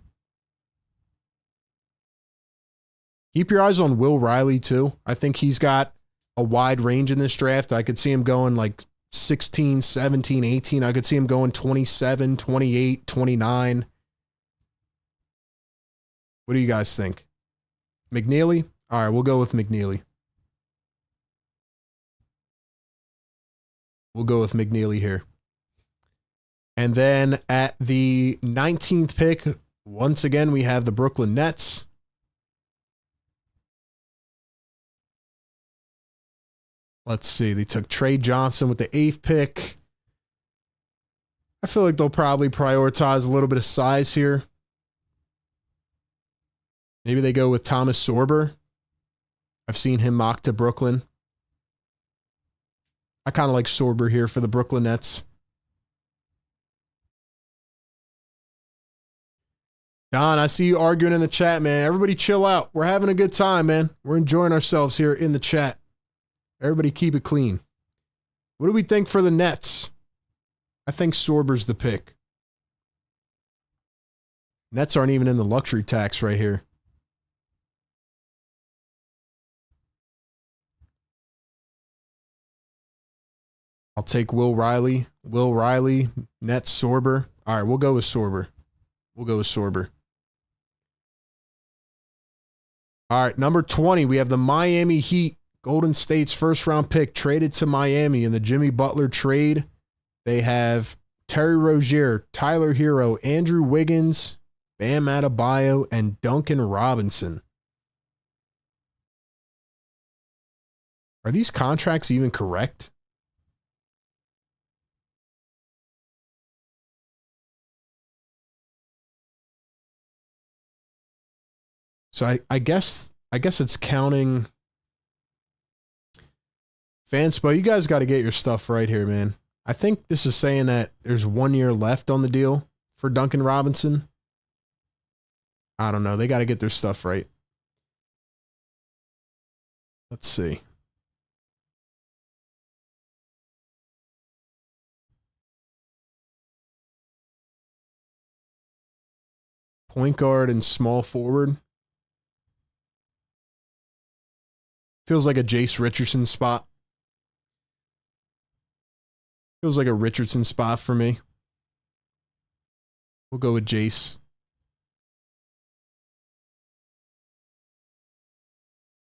Keep your eyes on Will Riley, too. I think he's got a wide range in this draft. I could see him going like 16, 17, 18. I could see him going 27, 28, 29. What do you guys think? McNeely? All right, we'll go with McNeely. We'll go with McNeely here. And then at the 19th pick, once again, we have the Brooklyn Nets. Let's see. They took Trey Johnson with the 8th pick. I feel like they'll probably prioritize a little bit of size here. Maybe they go with Thomas Sorber. I've seen him mocked to Brooklyn. I kind of like Sorber here for the Brooklyn Nets. Don, I see you arguing in the chat, man. Everybody chill out. We're having a good time, man. We're enjoying ourselves here in the chat. Everybody keep it clean. What do we think for the Nets? I think Sorber's the pick. Nets aren't even in the luxury tax right here. I'll take Will Riley. Will Riley, Nets, Sorber. All right, we'll go with Sorber. We'll go with Sorber. All right, number 20, we have the Miami Heat. Golden State's first-round pick traded to Miami in the Jimmy Butler trade. They have Terry Rozier, Tyler Hero, Andrew Wiggins, Bam Adebayo, and Duncan Robinson. Are these contracts even correct? So I guess it's counting. Fanspo, you guys got to get your stuff right here, man. I think this is saying that there's 1 year left on the deal for Duncan Robinson. I don't know. They got to get their stuff right. Let's see. Point guard and small forward. Feels like a Jace Richardson spot. Feels like a Richardson spot for me. We'll go with Jace.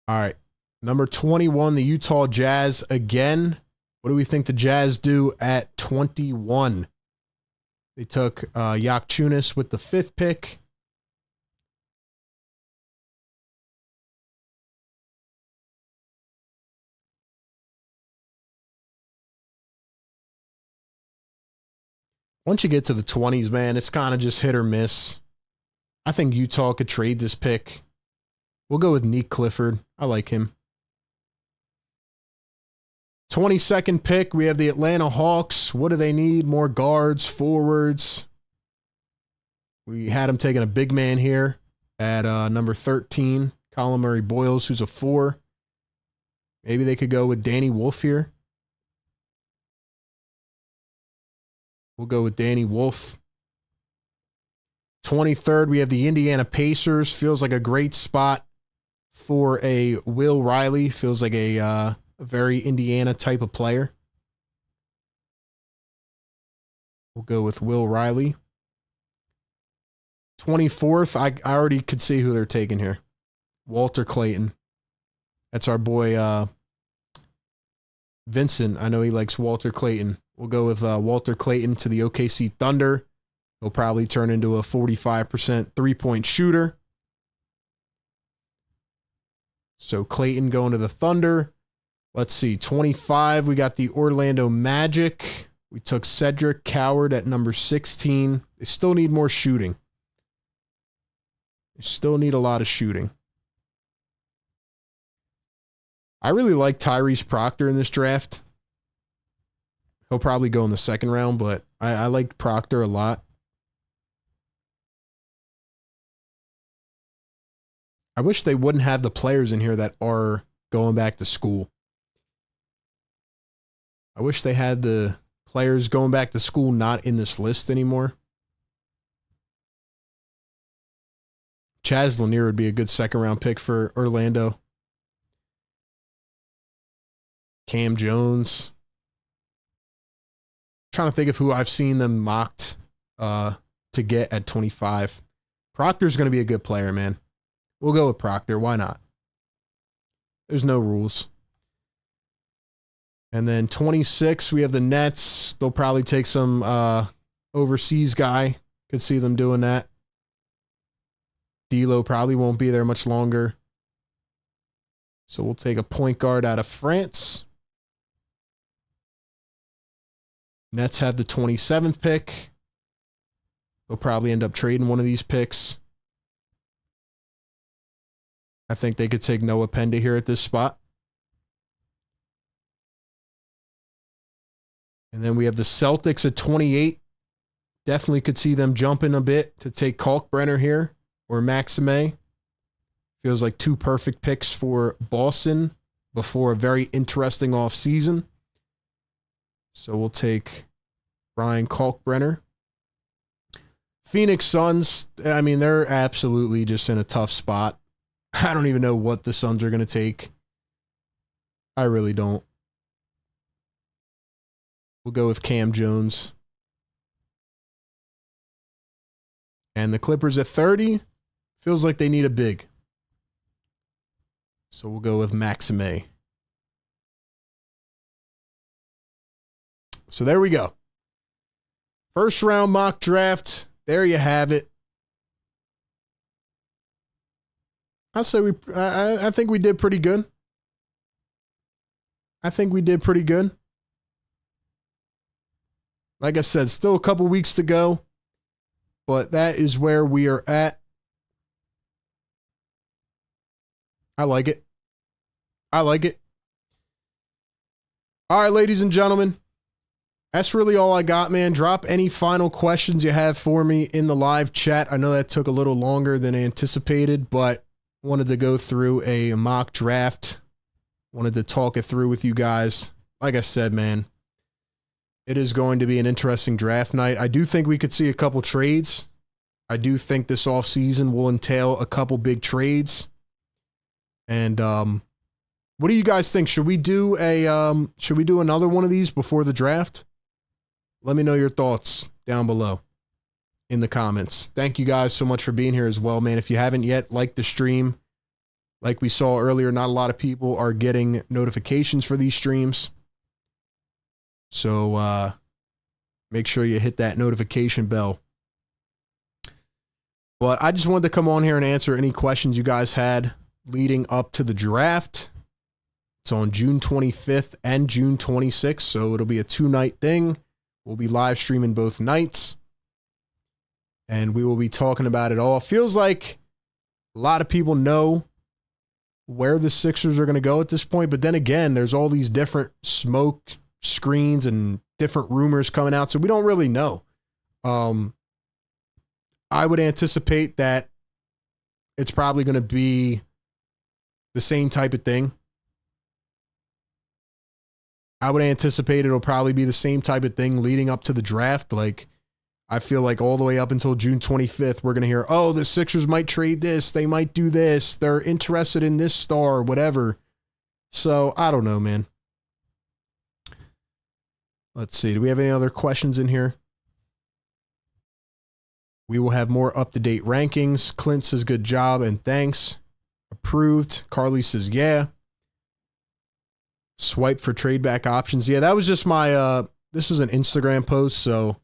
All right. Number 21, the Utah Jazz again. What do we think the Jazz do at 21? They took Yakchunas with the 5th pick. Once you get to the 20s, man, it's kind of just hit or miss. I think Utah could trade this pick. We'll go with Nick Clifford. I like him. 22nd pick, we have the Atlanta Hawks. What do they need? More guards, forwards. We had him taking a big man here at number 13, Colin Murray Boyles, who's a 4. Maybe they could go with Danny Wolf here. We'll go with Danny Wolf. 23rd, we have the Indiana Pacers. Feels like a great spot for a Will Riley. Feels like a very Indiana type of player. We'll go with Will Riley. 24th, I already could see who they're taking here. Walter Clayton. That's our boy Vincent. I know he likes Walter Clayton. We'll go with Walter Clayton to the OKC Thunder. He'll probably turn into a 45% three-point shooter. So Clayton going to the Thunder. Let's see, 25, we got the Orlando Magic. We took Cedric Coward at number 16. They still need more shooting. They still need a lot of shooting. I really like Tyrese Proctor in this draft. He'll probably go in the 2nd round, but I like Proctor a lot. I wish they wouldn't have the players in here that are going back to school. I wish they had the players going back to school not in this list anymore. Chaz Lanier would be a good 2nd round pick for Orlando. Cam Jones. Trying to think of who I've seen them mocked to get at 25. Proctor's going to be a good player, man. We'll go with Proctor. Why not? There's no rules. And then 26, we have the Nets. They'll probably take some overseas guy. Could see them doing that. D'Lo probably won't be there much longer. So we'll take a point guard out of France. Nets have the 27th pick. They'll probably end up trading one of these picks. I think they could take Noah Penda here at this spot. And then we have the Celtics at 28. Definitely could see them jumping a bit to take Kalkbrenner here or Maxime. Feels like 2 perfect picks for Boston before a very interesting offseason. So we'll take Brian Kalkbrenner. Phoenix Suns, I mean, they're absolutely just in a tough spot. I don't even know what the Suns are going to take. I really don't. We'll go with Cam Jones. And the Clippers at 30. Feels like they need a big. So we'll go with Maxime. So there we go. 1st round mock draft. There you have it. I think we did pretty good. I think we did pretty good. Like I said, still a couple weeks to go, but that is where we are at. I like it. I like it. All right, ladies and gentlemen, that's really all I got, man. Drop any final questions you have for me in the live chat. I know that took a little longer than anticipated, but wanted to go through a mock draft. Wanted to talk it through with you guys. Like I said, man, it is going to be an interesting draft night. I do think we could see a couple trades. I do think this offseason will entail a couple big trades. And What do you guys think? Should we do another one of these before the draft? Let me know your thoughts down below in the comments. Thank you guys so much for being here as well, man. If you haven't yet, like the stream. Like we saw earlier, not a lot of people are getting notifications for these streams. So make sure you hit that notification bell. But I just wanted to come on here and answer any questions you guys had leading up to the draft. It's on June 25th and June 26th, so it'll be a 2-night thing. We'll be live streaming both nights, and we will be talking about it all. Feels like a lot of people know where the Sixers are going to go at this point, but then again, there's all these different smoke screens and different rumors coming out, so we don't really know. I would anticipate that it's probably going to be the same type of thing. I would anticipate it'll probably be the same type of thing leading up to the draft. Like, I feel like all the way up until June 25th, we're going to hear, oh, the Sixers might trade this. They might do this. They're interested in this star, whatever. So, I don't know, man. Let's see. Do we have any other questions in here? We will have more up-to-date rankings. Clint says, good job and thanks. Approved. Carly says, yeah. Swipe for trade back options. Yeah, that was just my, this is an Instagram post, so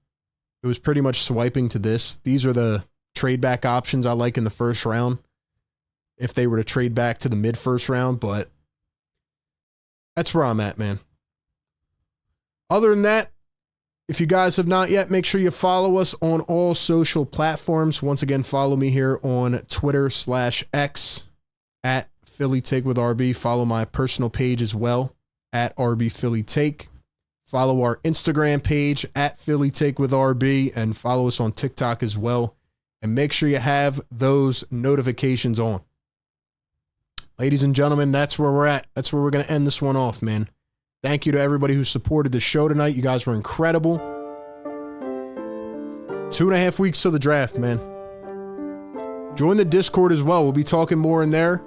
it was pretty much swiping to this. These are the trade back options I like in the first round, if they were to trade back to the mid-first round, but that's where I'm at, man. Other than that, if you guys have not yet, make sure you follow us on all social platforms. Once again, follow me here on Twitter/X at Philly Take with RB. Follow my personal page as well at RB Philly Take. Follow our Instagram page at Philly Take with RB, and follow us on TikTok as well. And make sure you have those notifications on. Ladies and gentlemen, that's where we're at. That's where we're going to end this one off, man. Thank you to everybody who supported the show tonight. You guys were incredible. 2.5 weeks to the draft, man. Join the Discord as well. We'll be talking more in there.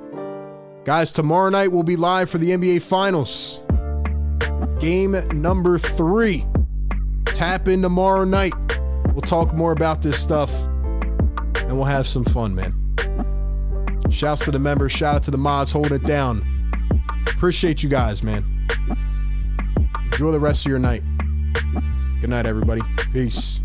Guys, tomorrow night we'll be live for the NBA Finals. Game number 3. Tap in tomorrow night. We'll talk more about this stuff, and we'll have some fun, man. Shouts to the members. Shout out to the mods holding it down. Appreciate you guys, man. Enjoy the rest of your night. Good night, everybody. Peace.